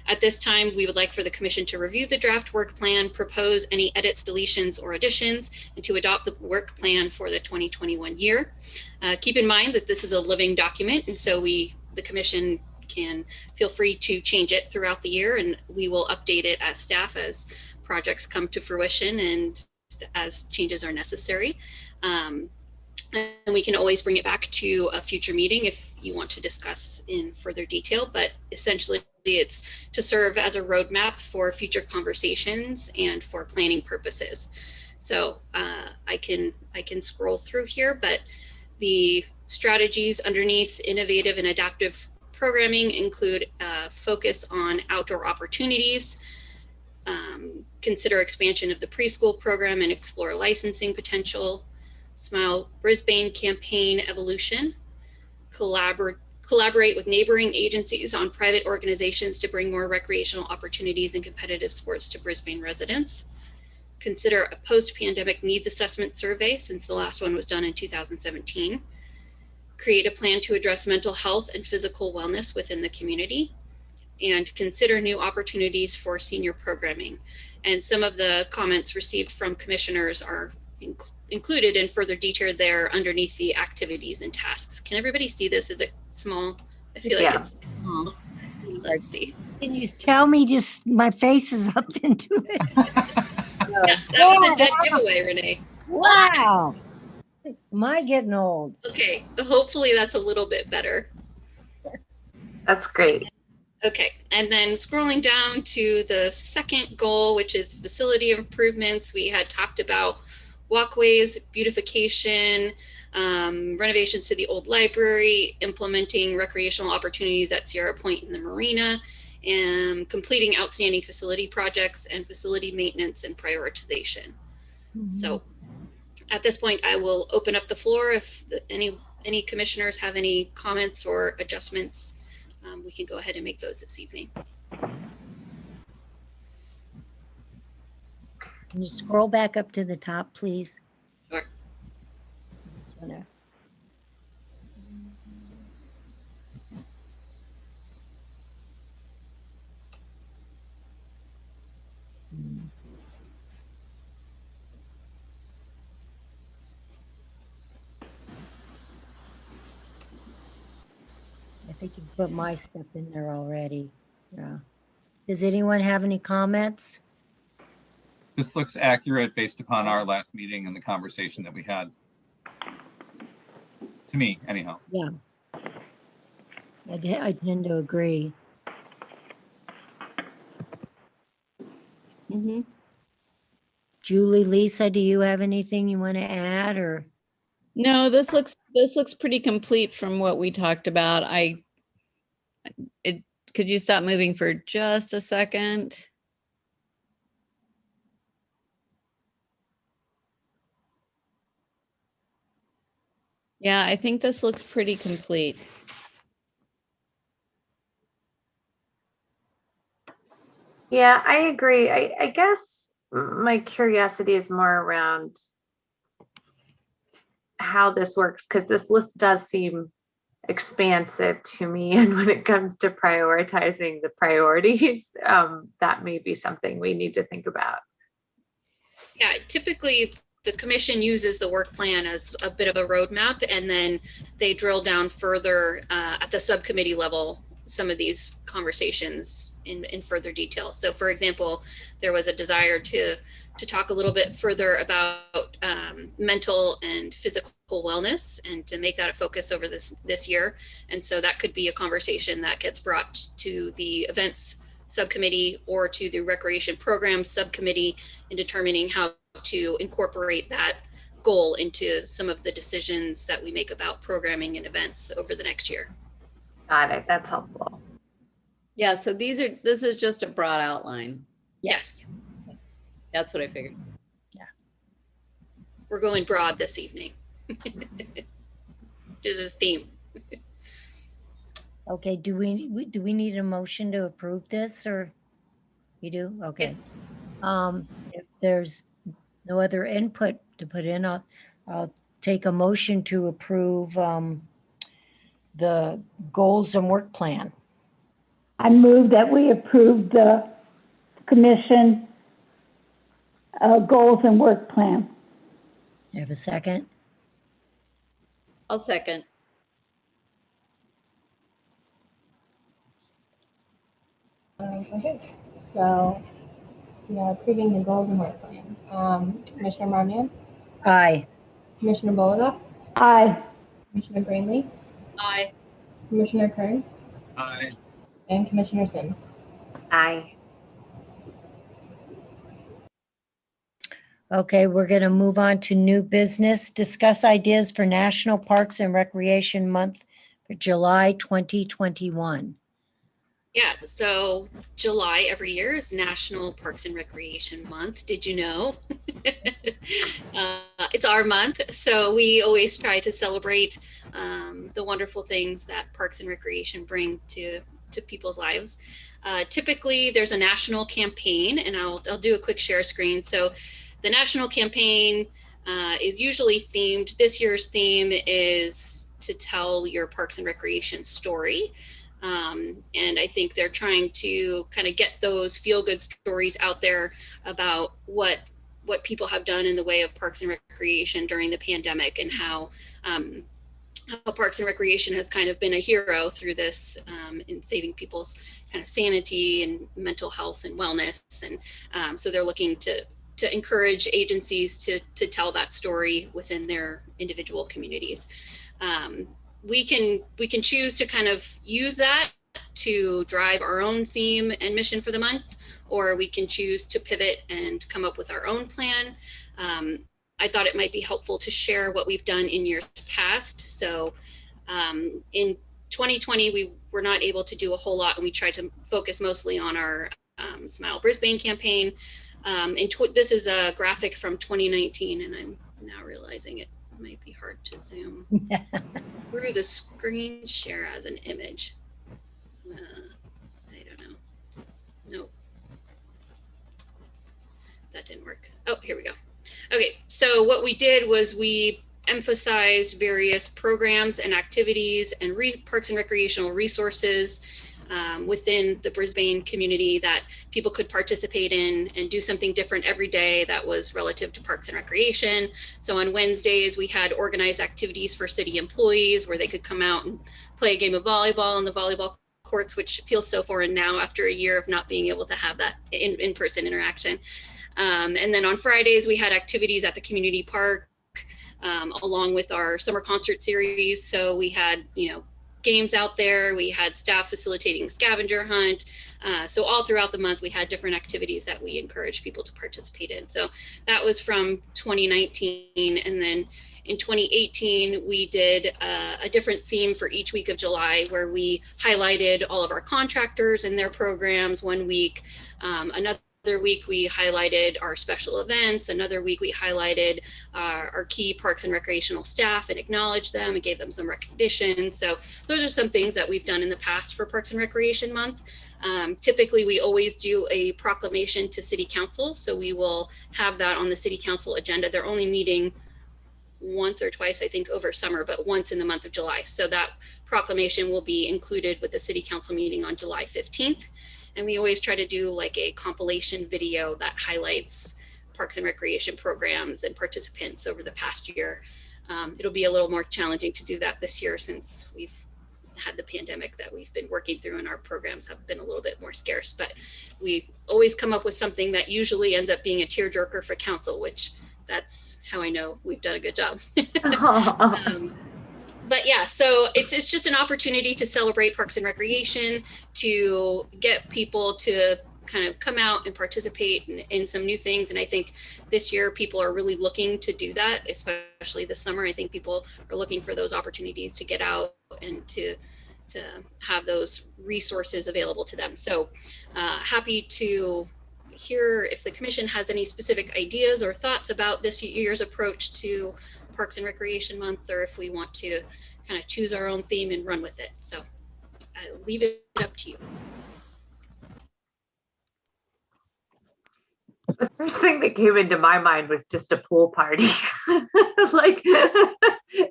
At this time, we would like for the commission to review the draft work plan, propose any edits, deletions, or additions, and to adopt the work plan for the 2021 year. Keep in mind that this is a living document, and so the commission can feel free to change it throughout the year, and we will update it as staff as projects come to fruition and as changes are necessary. And we can always bring it back to a future meeting if you want to discuss in further detail, but essentially it's to serve as a roadmap for future conversations and for planning purposes. So I can scroll through here, but the strategies underneath innovative and adaptive programming include focus on outdoor opportunities, consider expansion of the preschool program and explore licensing potential, Smile Brisbane campaign evolution, collaborate with neighboring agencies on private organizations to bring more recreational opportunities and competitive sports to Brisbane residents, consider a post-pandemic needs assessment survey since the last one was done in 2017, create a plan to address mental health and physical wellness within the community, and consider new opportunities for senior programming. And some of the comments received from commissioners are included in further detail there underneath the activities and tasks. Can everybody see this? Is it small? I feel like it's small. Let's see. Can you tell me, just my face is up into it? That was a dead giveaway, Renee. Wow. Am I getting old? Okay, hopefully that's a little bit better. That's great. Okay, and then scrolling down to the second goal, which is facility improvements, we had talked about walkways, beautification, renovations to the old library, implementing recreational opportunities at Sierra Point and the marina, and completing outstanding facility projects and facility maintenance and prioritization. So at this point, I will open up the floor. If any commissioners have any comments or adjustments, we can go ahead and make those this evening. Can you scroll back up to the top, please? Sure. Just wanna- I think you put my stuff in there already. Yeah. Does anyone have any comments? This looks accurate based upon our last meeting and the conversation that we had. To me, anyhow. Yeah. I tend to agree. Julie, Lisa, do you have anything you want to add or? No, this looks pretty complete from what we talked about. Could you stop moving for just a second? Yeah, I think this looks pretty complete. Yeah, I agree. I guess my curiosity is more around how this works, because this list does seem expansive to me. And when it comes to prioritizing the priorities, that may be something we need to think about. Yeah, typically the commission uses the work plan as a bit of a roadmap, and then they drill down further at the subcommittee level, some of these conversations in further detail. So for example, there was a desire to talk a little bit further about mental and physical wellness, and to make that a focus over this year. And so that could be a conversation that gets brought to the events subcommittee or to the recreation program subcommittee in determining how to incorporate that goal into some of the decisions that we make about programming and events over the next year. Got it. That's helpful. Yeah, so this is just a broad outline. Yes. That's what I figured. Yeah. We're going broad this evening. This is theme. Okay, do we need a motion to approve this, or you do? Okay. Yes. If there's no other input to put in, I'll take a motion to approve the goals and work plan. I move that we approve the commission goals and work plan. You have a second? I'll second. Okay, so we are approving the goals and work plan. Commissioner Marmion, Aye. Commissioner Boligoff, Aye. Commissioner Greenlee, Aye. Commissioner Kern, Aye. and Commissioner Sims. Aye. Okay, we're going to move on to new business. Discuss ideas for National Parks and Recreation Month for July 2021. Yeah, so July every year is National Parks and Recreation Month. Did you know? It's our month, so we always try to celebrate the wonderful things that Parks and Recreation bring to people's lives. Typically, there's a national campaign, and I'll do a quick share screen. So the national campaign is usually themed. This year's theme is to tell your Parks and Recreation story. And I think they're trying to kind of get those feel-good stories out there about what people have done in the way of Parks and Recreation during the pandemic, and how Parks and Recreation has kind of been a hero through this in saving people's kind of sanity and mental health and wellness. And so they're looking to encourage agencies to tell that story within their individual communities. We can choose to kind of use that to drive our own theme and mission for the month, or we can choose to pivot and come up with our own plan. I thought it might be helpful to share what we've done in years past. So in 2020, we were not able to do a whole lot, and we tried to focus mostly on our Smile Brisbane campaign. This is a graphic from 2019, and I'm now realizing it might be hard to zoom through the screen share as an image. I don't know. Nope. That didn't work. Oh, here we go. Okay, so what we did was we emphasized various programs and activities and parks and recreational resources within the Brisbane community that people could participate in and do something different every day that was relative to parks and recreation. So on Wednesdays, we had organized activities for city employees where they could come out and play a game of volleyball on the volleyball courts, which feels so foreign now after a year of not being able to have that in-person interaction. And then on Fridays, we had activities at the community park along with our summer concert series. So we had, games out there. We had staff facilitating scavenger hunt. So all throughout the month, we had different activities that we encouraged people to participate in. So that was from 2019. And then in 2018, we did a different theme for each week of July, where we highlighted all of our contractors and their programs one week. Another week, we highlighted our special events. Another week, we highlighted our key parks and recreational staff and acknowledged them and gave them some recognition. So those are some things that we've done in the past for Parks and Recreation Month. Typically, we always do a proclamation to City Council. So we will have that on the City Council agenda. They're only meeting once or twice, I think, over summer, but once in the month of July. So that proclamation will be included with the City Council meeting on July 15th. And we always try to do like a compilation video that highlights parks and recreation programs and participants over the past year. It'll be a little more challenging to do that this year since we've had the pandemic that we've been working through and our programs have been a little bit more scarce, but we always come up with something that usually ends up being a tearjerker for council, which that's how I know we've done a good job. But yeah, so it's just an opportunity to celebrate parks and recreation, to get people to kind of come out and participate in some new things. And I think this year people are really looking to do that, especially this summer. I think people are looking for those opportunities to get out and to have those resources available to them. So happy to hear if the commission has any specific ideas or thoughts about this year's approach to Parks and Recreation Month, or if we want to kind of choose our own theme and run with it. So I'll leave it up to you. The first thing that came into my mind was just a pool party. Like,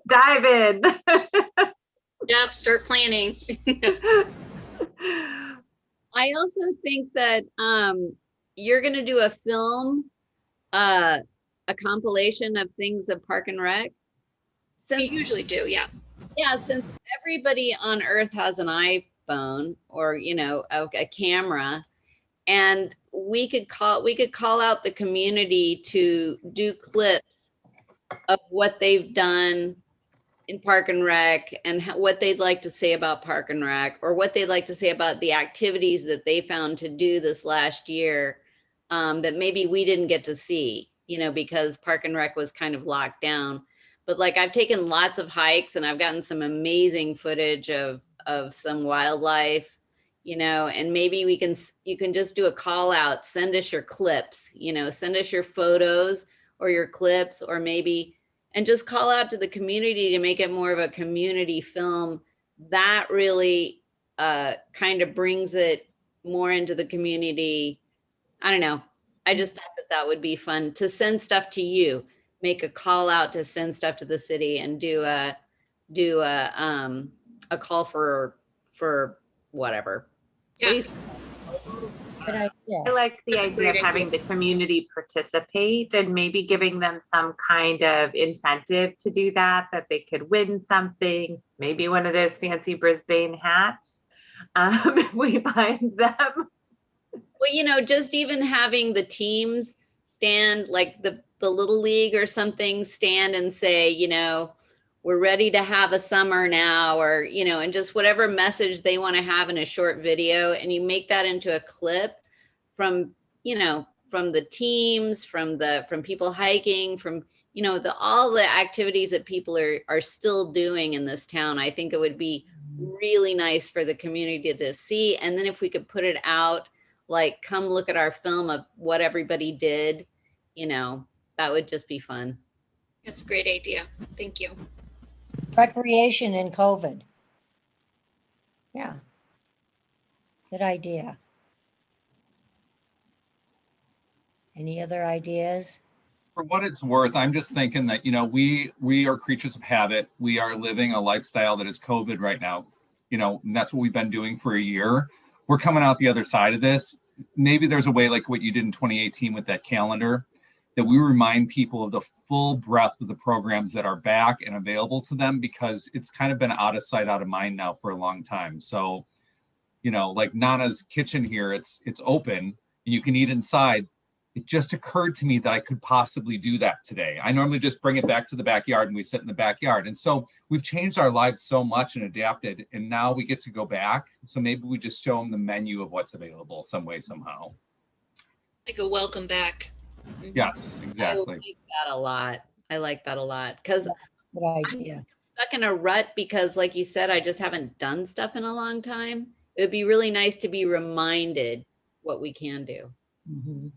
dive in. Jeff, start planning. I also think that you're going to do a film, a compilation of things of Park and Rec. We usually do, yeah. Yeah, since everybody on Earth has an iPhone or a camera, and we could call out the community to do clips of what they've done in Park and Rec and what they'd like to say about Park and Rec, or what they'd like to say about the activities that they found to do this last year that maybe we didn't get to see, because Park and Rec was kind of locked down. But like, I've taken lots of hikes and I've gotten some amazing footage of some wildlife, and maybe you can just do a call out, send us your clips, send us your photos or your clips, or maybe, and just call out to the community to make it more of a community film. That really kind of brings it more into the community. I don't know. I just thought that would be fun to send stuff to you, make a call out to send stuff to the city, and do a call for whatever. Yeah. Good idea. I like the That's a idea great of having the community participate and maybe giving them some kind of incentive to do that they could win something, maybe one of those fancy Brisbane hats if we find them. Well, just even having the teams stand, like the Little League or something, stand and say, we're ready to have a summer now, or, and just whatever message they want to have in a short video. And you make that into a clip from the teams, from people hiking, from you know, all the activities that people are still doing in this town. I think it would be really nice for the community to see. And then if we could put it out, like, come look at our film of what everybody did, you know, that would just be fun. That's a great idea. Thank you. Recreation in COVID. Yeah. Good idea. Any other ideas? For what it's worth, I'm just thinking that, you know, we are creatures of habit. We are living a lifestyle that is COVID right now, you know, and that's what we've been doing for a year. We're coming out the other side of this. Maybe there's a way, like what you did in 2018 with that calendar, that we remind people of the full breadth of the programs that are back and available to them, because it's kind of been out of sight, out of mind now for a long time. So, you know, like Nana's kitchen here, it's open and you can eat inside. It just occurred to me that I could possibly do that today. I normally just bring it back to the backyard and we sit in the backyard. And so we've changed our lives so much and adapted, and now we get to go back. So maybe we just show them the menu of what's available some way, somehow. Like a welcome back. Yes, exactly. I like that a lot. I like that a lot, because Good idea. I'm stuck in a rut because, like you said, I just haven't done stuff in a long time. It would be really nice to be reminded what we can do. Mm-hmm.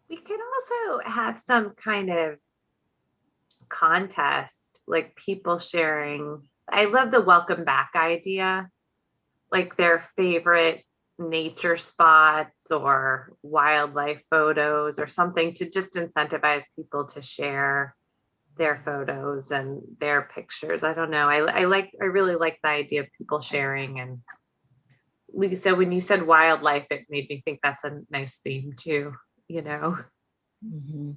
We could also have some kind of contest, like people sharing. I love the welcome back idea, like their favorite nature spots or wildlife photos or something, to just incentivize people to share their photos and their pictures. I don't know. I really like the idea of people sharing. And Lisa, when you said wildlife, it made me think that's a nice theme too, you know, Mm-hmm.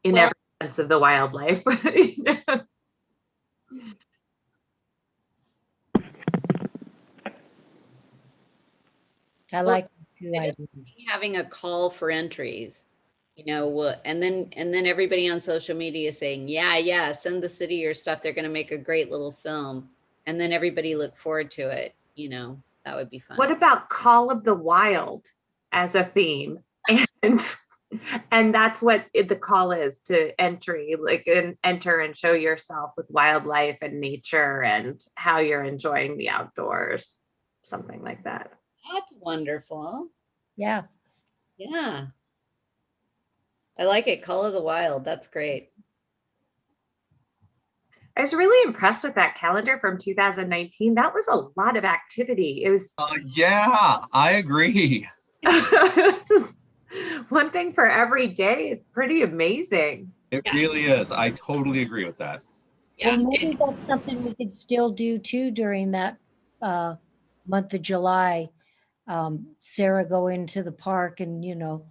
in every sense of the wildlife. You know? I like two I just ideas. see having a call for entries, you know, and then everybody on social media saying, yeah, send the city your stuff. They're going to make a great little film. And then everybody look forward to it. You know, that would be fun. What about Call of the Wild as a theme? And that's what the call is, to entry, like enter and show yourself with wildlife and nature and how you're enjoying the outdoors, something like that. That's wonderful. Yeah. Yeah. I like it. Call of the Wild. That's great. I was really impressed with that calendar from 2019. That was a lot of activity. It was Yeah, I agree. one thing for every day. It's pretty amazing. It really is. I totally agree with that. Yeah. Well, maybe that's something we could still do too during that month of July. Sarah, go into the park and, you know,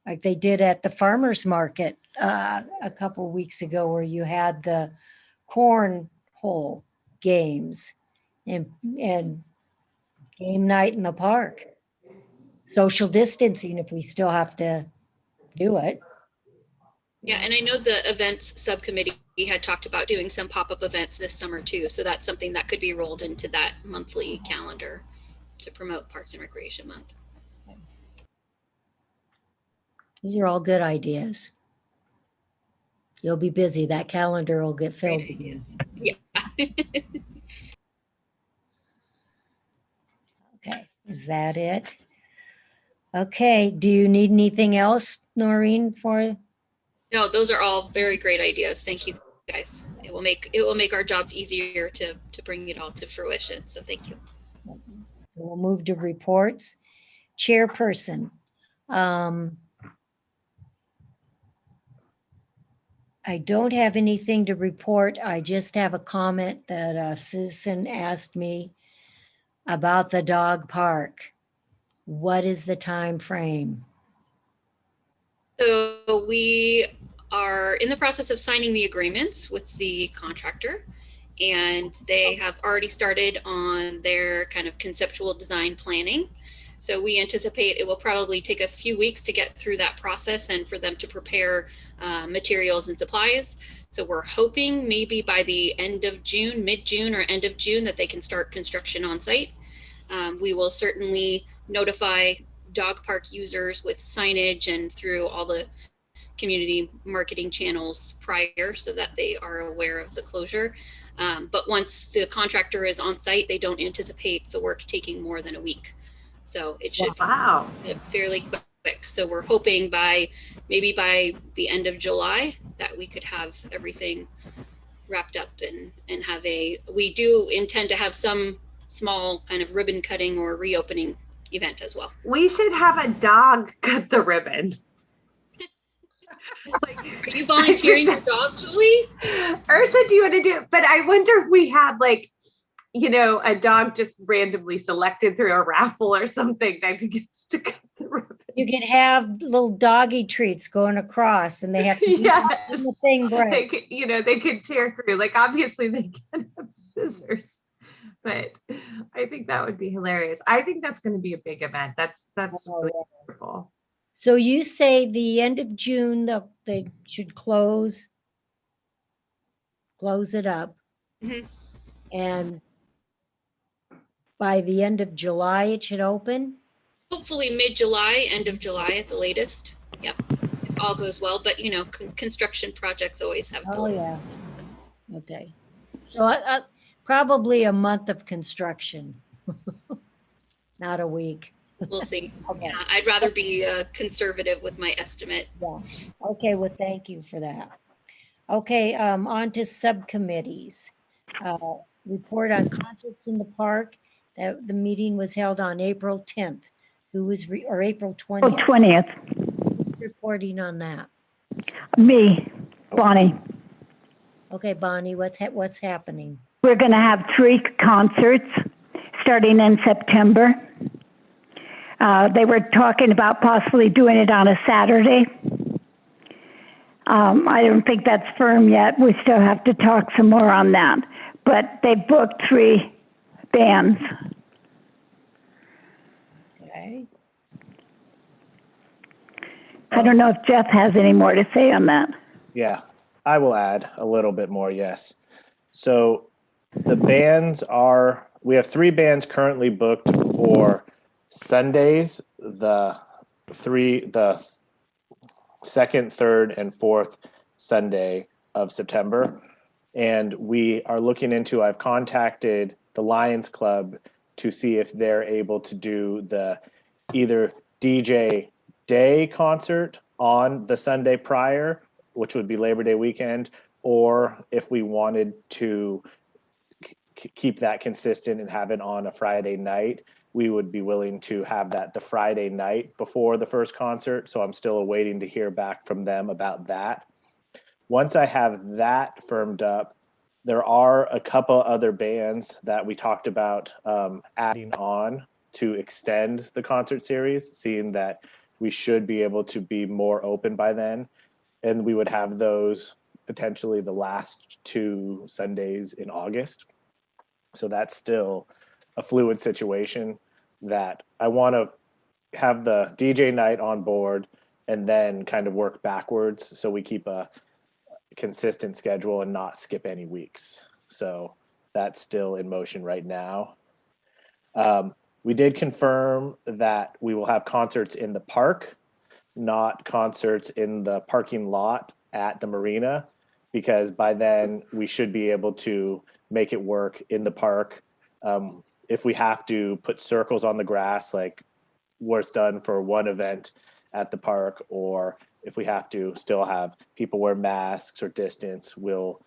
like they did at the farmer's market a couple weeks ago, where you had the cornhole games and game night in the park. Social distancing if we still have to do it. Yeah, and I know the events subcommittee had talked about doing some pop-up events this summer too. So that's something that could be rolled into that monthly calendar to promote Parks and Recreation Month. These are all good ideas. You'll be busy. That calendar will get filled. Great ideas. Yeah. Okay, is that it? Okay, do you need anything else, Noreen, for? No, those are all very great ideas. Thank you, guys. It will make our jobs easier to bring it all to fruition. So thank you. We'll move to reports. Chairperson. I don't have anything to report. I just have a comment that a citizen asked me about the dog park. What is the time frame? So we are in the process of signing the agreements with the contractor, and they have already started on their kind of conceptual design planning. So we anticipate it will probably take a few weeks to get through that process and for them to prepare materials and supplies. So we're hoping maybe by the end of June, mid-June or end of June, that they can start construction on site. We will certainly notify dog park users with signage and through all the community marketing channels prior so that they are aware of the closure. But once the contractor is on site, they don't anticipate the work taking more than a week. So it should be fairly quick. So we're hoping maybe by the end of July that we could have everything wrapped up and we do intend to have some small kind of ribbon cutting or reopening event as well. We should have a dog cut the ribbon. Are you volunteering your dog, Julie? Ursa, do you want to do it? But I wonder if we had a dog just randomly selected through a raffle or something that gets to cut the ribbon. You can have little doggy treats going across and they have to do the thing right. They could tear through. Obviously they can have scissors. But I think that would be hilarious. I think that's going to be a big event. That's really wonderful. So you say the end of June, they should close it up. Mm-hmm. And by the end of July, it should open? Hopefully mid-July, end of July at the latest. Yep, if all goes well. But, construction projects always have delays. Oh, yeah. Okay. So probably a month of construction, not a week. We'll see. Okay. I'd rather be conservative with my estimate. Yeah. Okay, well, thank you for that. Okay, on to subcommittees. Report on concerts in the park. The meeting was held on April 10th. Or April 20th. April 20th. Who's reporting on that? Me, Bonnie. Okay, Bonnie, what's happening? We're going to have 3 concerts starting in September. They were talking about possibly doing it on a Saturday. I don't think that's firm yet. We still have to talk some more on that. But they booked 3 bands. Okay. I don't know if Jeff has any more to say on that. Yeah, I will add a little bit more, yes. So the bands we have 3 bands currently booked for Sundays, the second, third, and fourth Sunday of September. And we are looking into, I've contacted the Lions Club to see if they're able to do the either DJ day concert on the Sunday prior, which would be Labor Day weekend, or if we wanted to keep that consistent and have it on a Friday night, we would be willing to have that the Friday night before the first concert. So I'm still awaiting to hear back from them about that. Once I have that firmed up, there are a couple other bands that we talked about adding on to extend the concert series, seeing that we should be able to be more open by then. And we would have those potentially the last 2 Sundays in August. So that's still a fluid situation that I want to have the DJ night on board and then kind of work backwards so we keep a consistent schedule and not skip any weeks. So that's still in motion right now. We did confirm that we will have concerts in the park, not concerts in the parking lot at the marina, because by then we should be able to make it work in the park. If we have to put circles on the grass, like what's done for one event at the park, or if we have to still have people wear masks or distance, we'll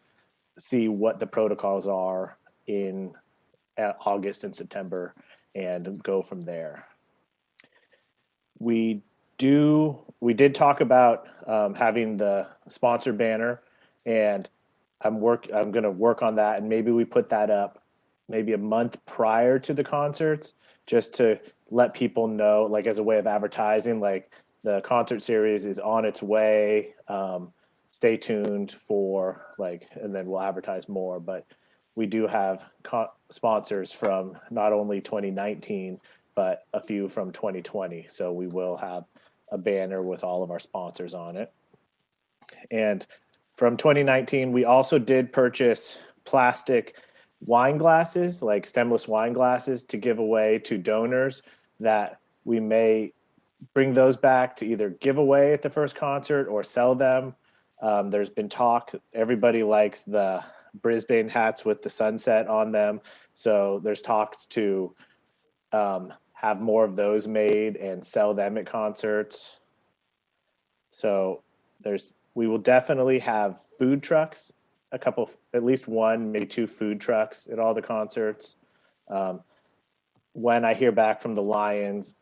see what the protocols are in August and September and go from there. We did talk about having the sponsor banner, and I'm going to work on that, and maybe we put that up maybe a month prior to the concerts, just to let people know, like as a way of advertising, like the concert series is on its way. Stay tuned for and then we'll advertise more. But we do have sponsors from not only 2019, but a few from 2020. So we will have a banner with all of our sponsors on it. And from 2019, we also did purchase plastic wine glasses, like stemless wine glasses, to give away to donors that we may bring those back to either give away at the first concert or sell them. There's been talk, everybody likes the Brisbane hats with the sunset on them. So there's talks to have more of those made and sell them at concerts. So we will definitely have food trucks, a couple, at least one, maybe two food trucks at all the concerts. When I hear back from the Lions,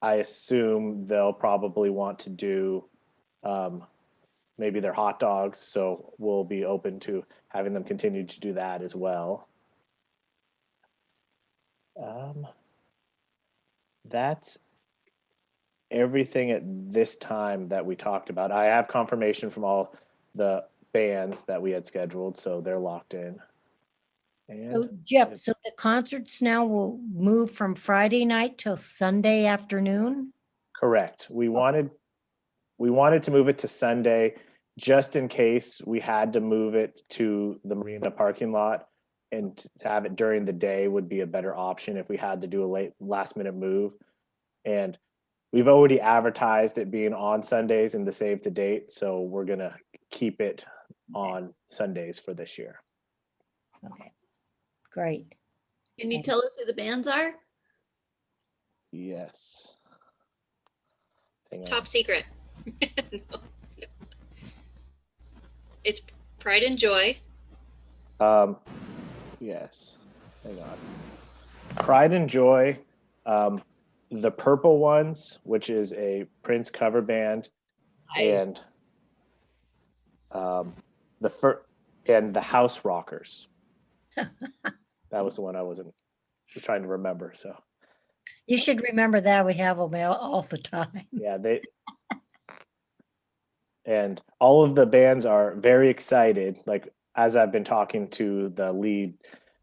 I assume they'll probably want to do maybe their hot dogs. So we'll be open to having them continue to do that as well. That's everything at this time that we talked about. I have confirmation from all the bands that we had scheduled, so they're locked in. And So Jeff, so the concerts now will move from Friday night till Sunday afternoon? correct. We wanted to move it to Sunday just in case we had to move it to the marina parking lot, and to have it during the day would be a better option if we had to do a last minute move. And we've already advertised it being on Sundays in the save the date, so we're gonna keep it on Sundays for this year. Okay, great. Can you tell us who the bands are? Yes. Hang on. Top secret. No. It's Pride and Joy. Yes. Hang on. Pride and Joy, the Purple Ones, which is a Prince cover band, and the House Rockers. That was the one I was trying to remember. So You should remember that we have them all the time. yeah, and all of the bands are very excited. Like, as I've been talking to the lead,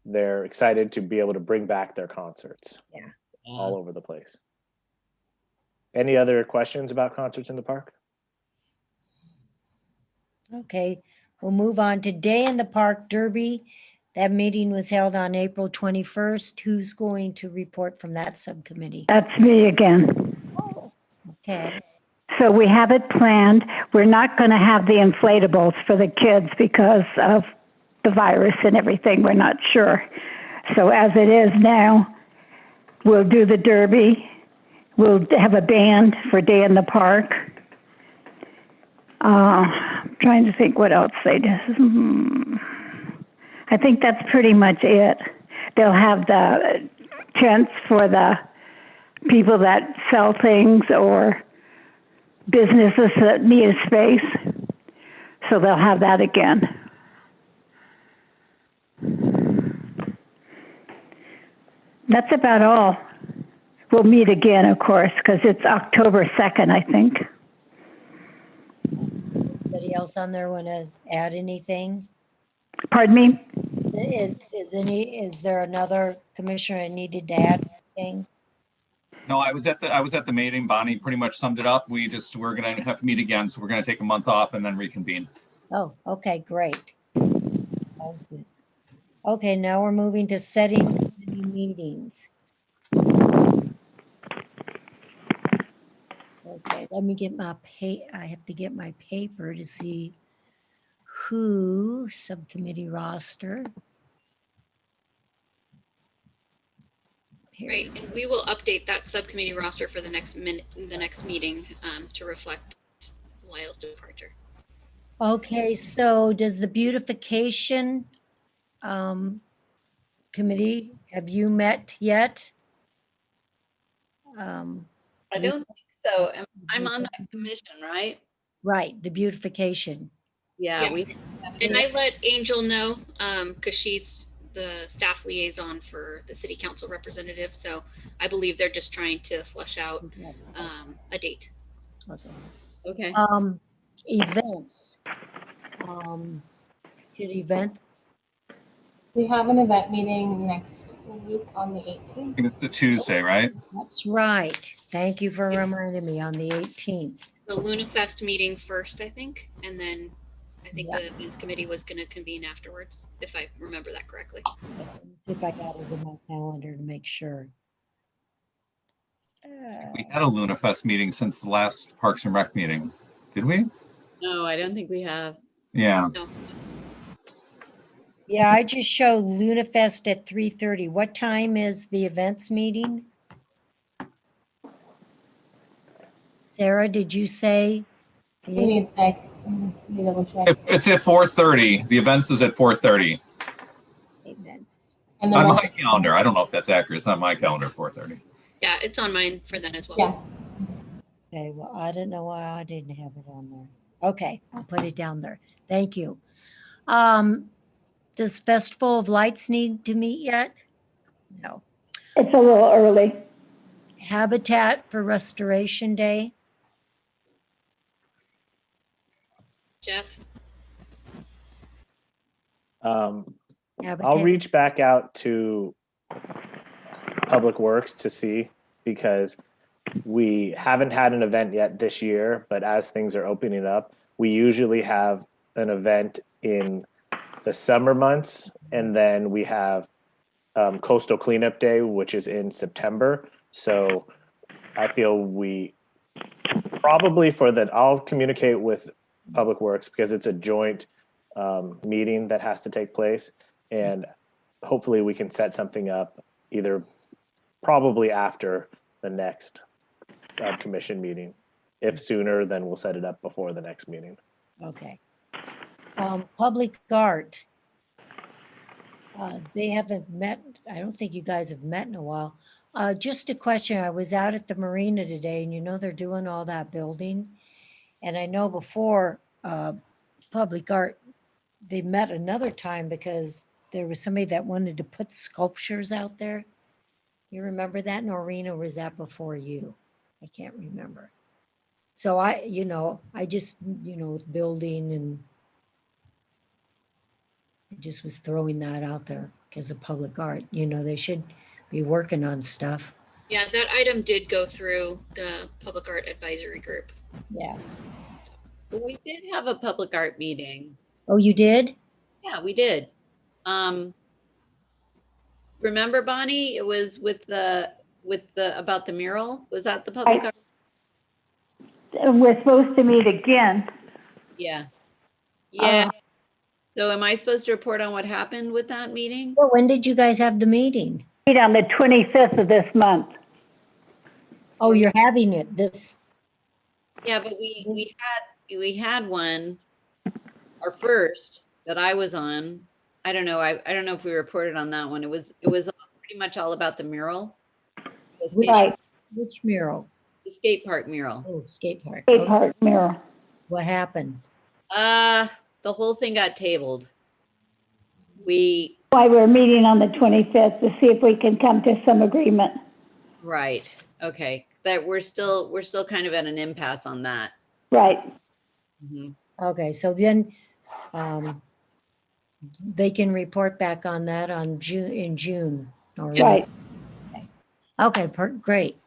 they're excited to be able to bring back their concerts. Yeah. All over the place. Any other questions about concerts in the park? Okay, we'll move on to Day in the Park Derby. That meeting was held on April 21st. Who's going to report from that subcommittee? That's me again. Oh, okay. So we have it planned. We're not going to have the inflatables for the kids because of the virus and everything. We're not sure. So as it is now, we'll do the Derby. We'll have a band for Day in the Park. I'm trying to think what else they do. I think that's pretty much it. They'll have the tents for the people that sell things or businesses that need a space. So they'll have that again. That's about all. We'll meet again, of course, because it's October 2nd, I think. Anybody else on there want to add anything? Pardon me? Is there another commissioner that needed to add anything? No, I was at the meeting. Bonnie pretty much summed it up. We're going to have to meet again. So we're going to take a month off and then reconvene. Oh, okay, great. Sounds good. Okay, now we're moving to setting committee meetings. Okay, let me get I have to get my paper to see who subcommittee roster. Here. Right, and we will update that subcommittee roster for the next meeting to reflect Lyle's departure. Okay, so does the beautification committee, have you met yet? I don't think so. I'm on that commission, right? Right, the beautification. Yeah. And I let Angel know because she's the staff liaison for the city council representative. So I believe they're just trying to flush out a date. Okay. Okay. Events. We have an event meeting next week on the 18th. I think it's the Tuesday, right? That's right. Thank you for reminding me, on the 18th. The Luna Fest meeting first, I think, and then I think the events committee was going to convene afterwards, if I remember that correctly. Let me see if I got it in my calendar to make sure. We had a Luna Fest meeting since the last Parks and Rec meeting. Did we? No, I don't think we have. Yeah. No. Yeah, I just show Luna Fest at 3:30. What time is the events meeting? Sarah, did you say? Give me a sec. Let me double check. It's at 4:30. The events is at 4:30. Events. And the On rest- my calendar. I don't know if that's accurate. It's not my calendar, 4:30. Yeah, it's on mine for then as well. Yeah. Okay, well, I don't know why I didn't have it on there. Okay, I'll put it down there. Thank you. Does Festival of Lights need to meet yet? No. It's a little early. Habitat for Restoration Day? Jeff? I'll Habitat. reach back out to Public Works to see, because we haven't had an event yet this year, but as things are opening up, we usually have an event in the summer months, and then we have Coastal Cleanup Day, which is in September. So I feel we probably I'll communicate with Public Works, because it's a joint meeting that has to take place, and hopefully we can set something up either probably after the next commission meeting. If sooner, then we'll set it up before the next meeting. Okay. Public Art. They haven't met. I don't think you guys have met in a while. Just a question. I was out at the marina today, and you know they're doing all that building. And I know before Public Art, they met another time because there was somebody that wanted to put sculptures out there. You remember that, Noreen, or was that before you? I can't remember. So I just, with building, and I just was throwing that out there because of Public Art. They should be working on stuff. Yeah, that item did go through the Public Art Advisory Group. Yeah. But we did have a public art meeting. Oh, you did? Yeah, we did. Remember, Bonnie? It was with the about the mural. Was that the public art? We're supposed to meet again. Yeah. Yeah. So am I supposed to report on what happened with that meeting? Well, when did you guys have the meeting? Meet on the 25th of this month. Oh, you're having it this. Yeah, but we had one, our first that I was on. I don't know. I don't know if we reported on that one. It was pretty much all about the mural. Right. Which mural? The skate park mural. Oh, skate park. Skate park mural. What happened? The whole thing got tabled. Why we're meeting on the 25th, to see if we can come to some agreement. Right. Okay. That we're still kind of at an impasse on that. Right. Mhm. Okay, so then they can report back on that in June. Right. Okay, great.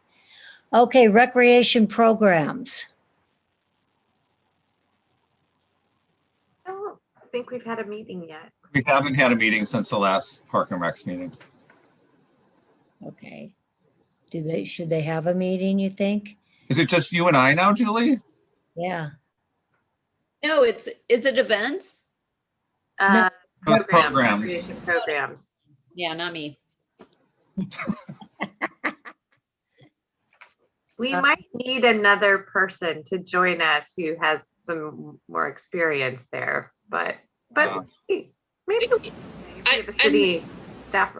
Okay, recreation programs. I don't think we've had a meeting yet. We haven't had a meeting since the last Park and Recs meeting. Okay. Should they have a meeting, you think? Is it just you and I now, Julie? Yeah. No, is it events? Both programs. Recreation programs. Yeah, not me. We might need another person to join us who has some more experience there, but maybe the city staff.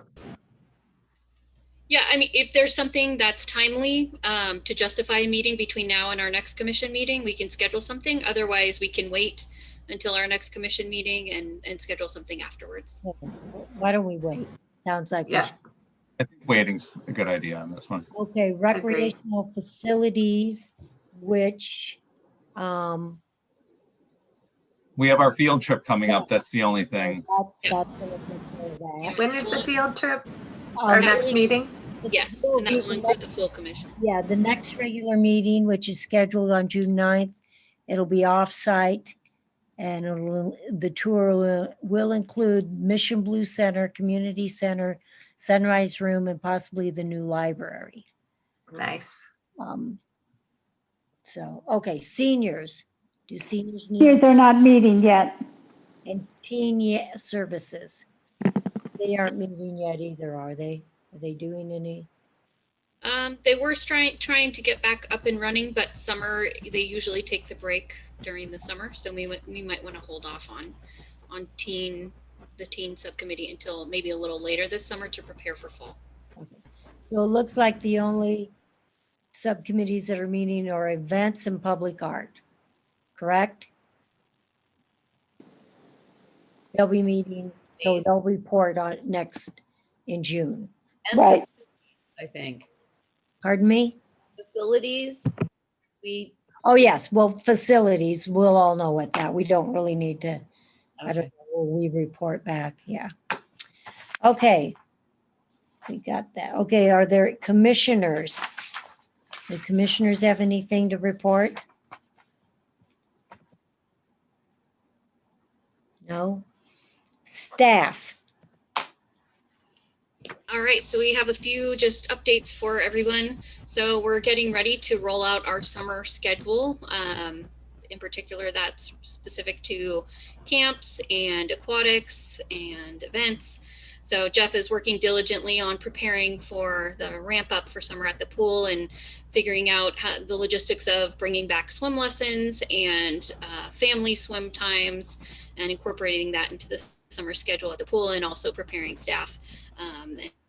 Yeah, I mean, if there's something that's timely to justify a meeting between now and our next commission meeting, we can schedule something. Otherwise, we can wait until our next commission meeting and schedule something afterwards. Why don't we wait? Sounds like we should. I think waiting's a good idea on this one. Okay, recreational facilities, which We have our field trip coming up. That's the only thing. that's gonna take care of that. When is the field trip? Our Um, next meeting? Yes, and that will include the full commission. Yeah, the next regular meeting, which is scheduled on June 9th, it'll be off-site. And the tour will include Mission Blue Center, Community Center, Sunrise Room, and possibly the new library. Nice. So, okay, seniors. Do seniors need? Seniors are not meeting yet. And services. They aren't meeting yet either, are they? Are they doing any? They were trying to get back up and running, but summer, they usually take the break during the summer. So we might want to hold off on the teen subcommittee until maybe a little later this summer to prepare for fall. Okay. So it looks like the only subcommittees that are meeting are events and public art, correct? They'll be meeting, so they'll report on next in June. And Right. I think Pardon me? facilities, Oh, yes. Well, facilities, we'll all know what that, we don't really need to, I don't okay. know, will we report back? Yeah. Okay. We got that. Okay, are there commissioners? Do commissioners have anything to report? No? Staff. All right, so we have a few just updates for everyone. So we're getting ready to roll out our summer schedule. In particular, that's specific to camps and aquatics and events. So Jeff is working diligently on preparing for the ramp up for summer at the pool and figuring out the logistics of bringing back swim lessons and family swim times and incorporating that into the summer schedule at the pool, and also preparing staff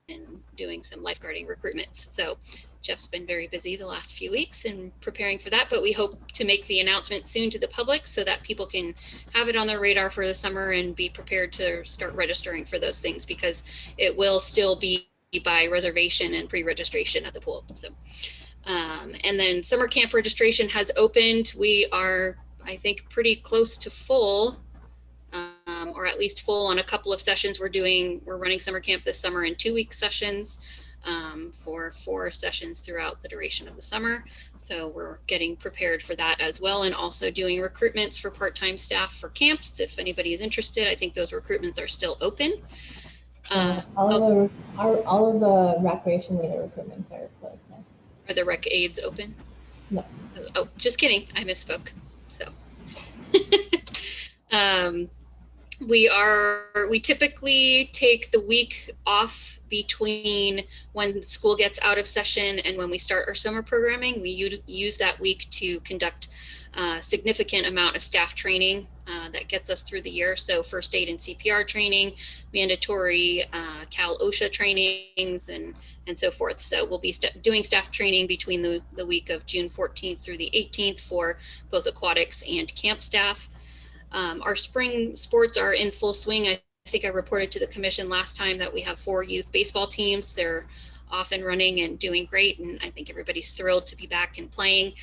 and doing some lifeguarding recruitments. So Jeff's been very busy the last few weeks in preparing for that, but we hope to make the announcement soon to the public so that people can have it on their radar for the summer and be prepared to start registering for those things, because it will still be by reservation and pre-registration at the pool. So, and then summer camp registration has opened. We are, I think, pretty close to full. Or at least full on a couple of sessions. We're running summer camp this summer in 2-week sessions for 4 sessions throughout the duration of the summer. So we're getting prepared for that as well, and also doing recruitments for part-time staff for camps. If anybody is interested, I think those recruitments are still open. All of the recreation leader recruitments are closed now. Are the rec aides open? No. Oh, just kidding. I misspoke. So. We typically take the week off between when school gets out of session and when we start our summer programming. We use that week to conduct a significant amount of staff training that gets us through the year. So first aid and CPR training, mandatory Cal OSHA trainings, and so forth. So we'll be doing staff training between the week of June 14th through the 18th for both aquatics and camp staff. Our spring sports are in full swing. I think I reported to the commission last time that we have 4 youth baseball teams. They're off and running and doing great, and I think everybody's thrilled to be back and playing.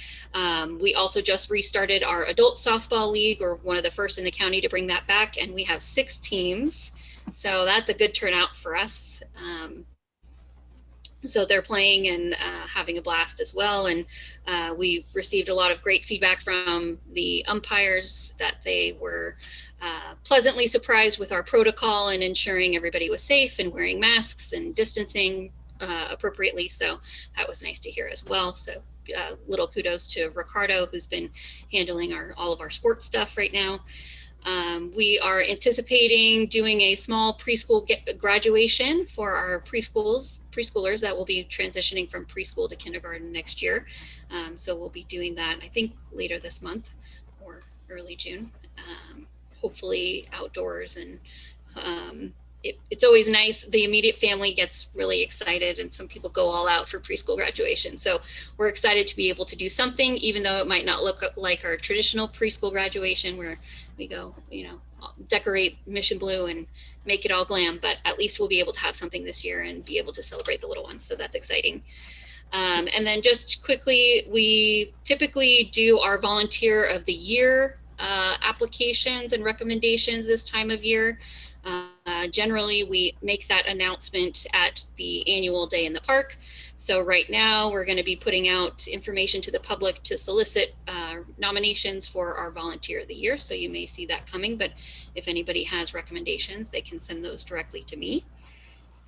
We also just restarted our adult softball league, or one of the first in the county to bring that back, and we have 6 teams. So that's a good turnout for us. So they're playing and having a blast as well. And we received a lot of great feedback from the umpires that they were pleasantly surprised with our protocol and ensuring everybody was safe and wearing masks and distancing appropriately. So that was nice to hear as well. So little kudos to Ricardo, who's been handling all of our sports stuff right now. We are anticipating doing a small preschool graduation for our preschoolers that will be transitioning from preschool to kindergarten next year. So we'll be doing that, I think, later this month or early June, hopefully outdoors. And it's always nice. The immediate family gets really excited, and some people go all out for preschool graduation. So we're excited to be able to do something, even though it might not look like our traditional preschool graduation where we go, decorate Mission Blue and make it all glam, but at least we'll be able to have something this year and be able to celebrate the little ones. So that's exciting. And then just quickly, we typically do our volunteer of the year applications and recommendations this time of year. Generally, we make that announcement at the annual day in the park. So right now we're going to be putting out information to the public to solicit nominations for our volunteer of the year. So you may see that coming, but if anybody has recommendations, they can send those directly to me.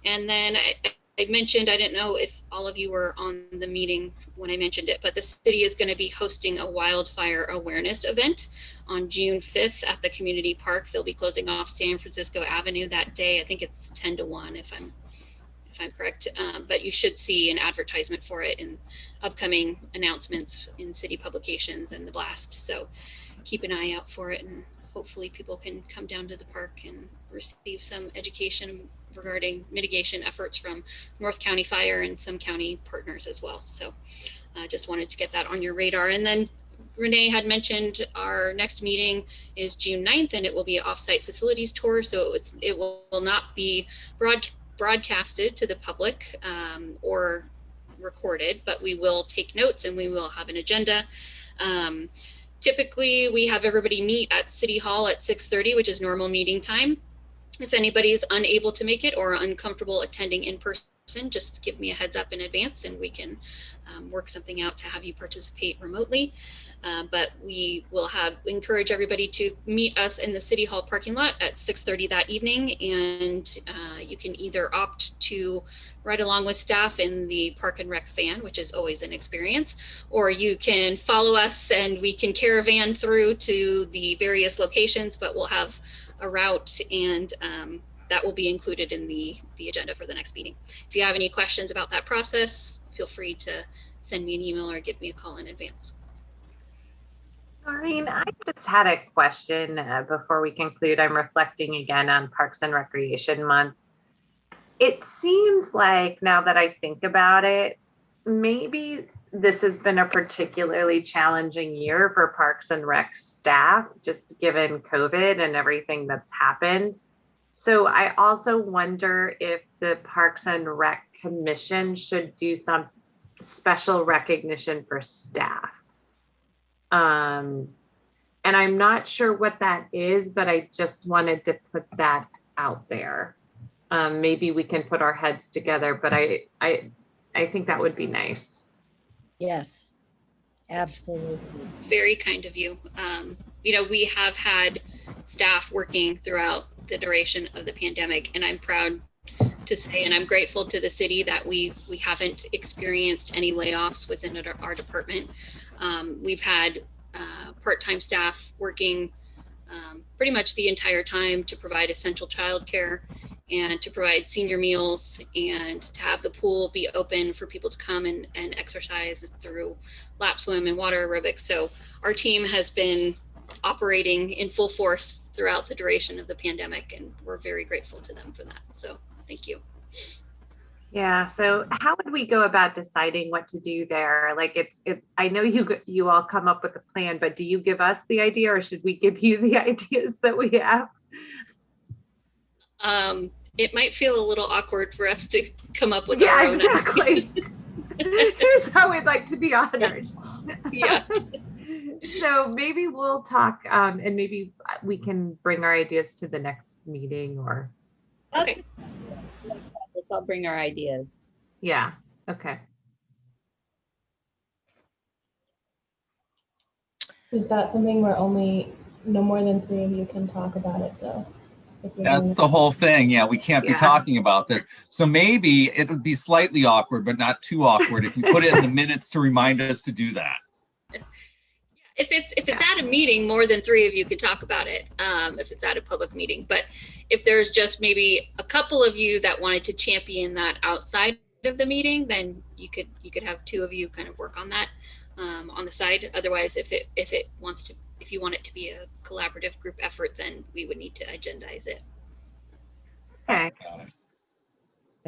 And then I mentioned, I didn't know if all of you were on the meeting when I mentioned it, but the city is going to be hosting a wildfire awareness event on June 5th at the community park. They'll be closing off San Francisco Avenue that day. I think it's 10 to 1 if I'm correct. But you should see an advertisement for it in upcoming announcements in city publications and the blast. So keep an eye out for it, and hopefully people can come down to the park and receive some education regarding mitigation efforts from North County Fire and some county partners as well. So just wanted to get that on your radar. And then Renee had mentioned our next meeting is June 9th, and it will be an offsite facilities tour. So it will not be broadcasted to the public or recorded, but we will take notes and we will have an agenda. Typically, we have everybody meet at City Hall at 6:30, which is normal meeting time. If anybody's unable to make it or uncomfortable attending in person, just give me a heads up in advance and we can work something out to have you participate remotely. But we will encourage everybody to meet us in the City Hall parking lot at 6:30 that evening. And you can either opt to ride along with staff in the Park and Rec van, which is always an experience, or you can follow us and we can caravan through to the various locations, but we'll have a route, and that will be included in the agenda for the next meeting. If you have any questions about that process, feel free to send me an email or give me a call in advance. Noreen, I just had a question before we conclude. I'm reflecting again on Parks and Recreation Month. It seems like, now that I think about it, maybe this has been a particularly challenging year for Parks and Rec staff, just given COVID and everything that's happened. So I also wonder if the Parks and Rec Commission should do some special recognition for staff. And I'm not sure what that is, but I just wanted to put that out there. Maybe we can put our heads together, but I think that would be nice. Yes, absolutely. Very kind of you. We have had staff working throughout the duration of the pandemic, and I'm proud to say, and I'm grateful to the city that we haven't experienced any layoffs within our department. We've had part-time staff working pretty much the entire time to provide essential childcare and to provide senior meals and to have the pool be open for people to come and exercise through lap swim and water aerobics. So our team has been operating in full force throughout the duration of the pandemic, and we're very grateful to them for that. So thank you. Yeah. So how would we go about deciding what to do there? Like it's I know you all come up with a plan, but do you give us the idea, or should we give you the ideas that we have? It might feel a little awkward for us to come up with our own exactly. Here's how we'd like to be honored. Yeah. So maybe we'll talk, and maybe we can bring our ideas to the next meeting, or. Okay. Let's all bring our ideas. Yeah. Okay. Is that something where no more than 3 of you can talk about it, though? That's the whole thing. Yeah, we can't be talking about this. So maybe it would be slightly awkward, but not too awkward if you put it in the minutes to remind us to do that. If it's at a meeting, more than 3 of you could talk about it. If it's at a public meeting, but if there's just maybe a couple of you that wanted to champion that outside of the meeting, then you could have 2 of you kind of work on that on the side. Otherwise, if you want it to be a collaborative group effort, then we would need to agendize it. Okay.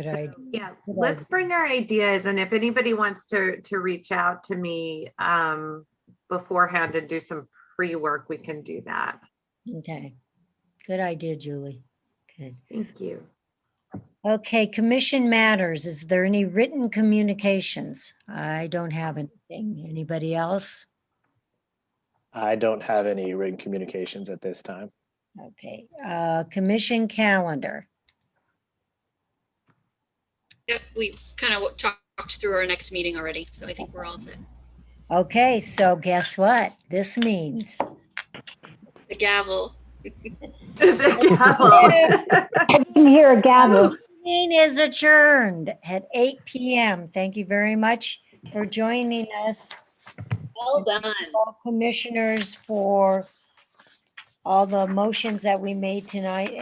So, yeah, let's bring our ideas, and if anybody wants to reach out to me beforehand and do some pre-work, we can do that. Okay. Good idea, Julie. Good. Thank you. Okay, commission matters. Is there any written communications? I don't have anything. Anybody else? I don't have any written communications at this time. Okay, commission calendar. Yep, we kind of talked through our next meeting already, so I think we're all set. Okay, so guess what this means? The gavel. The gavel. I didn't hear a gavel. Meeting is adjourned at 8 p.m. Thank you very much for joining us, Well done. all commissioners, for all the motions that we made tonight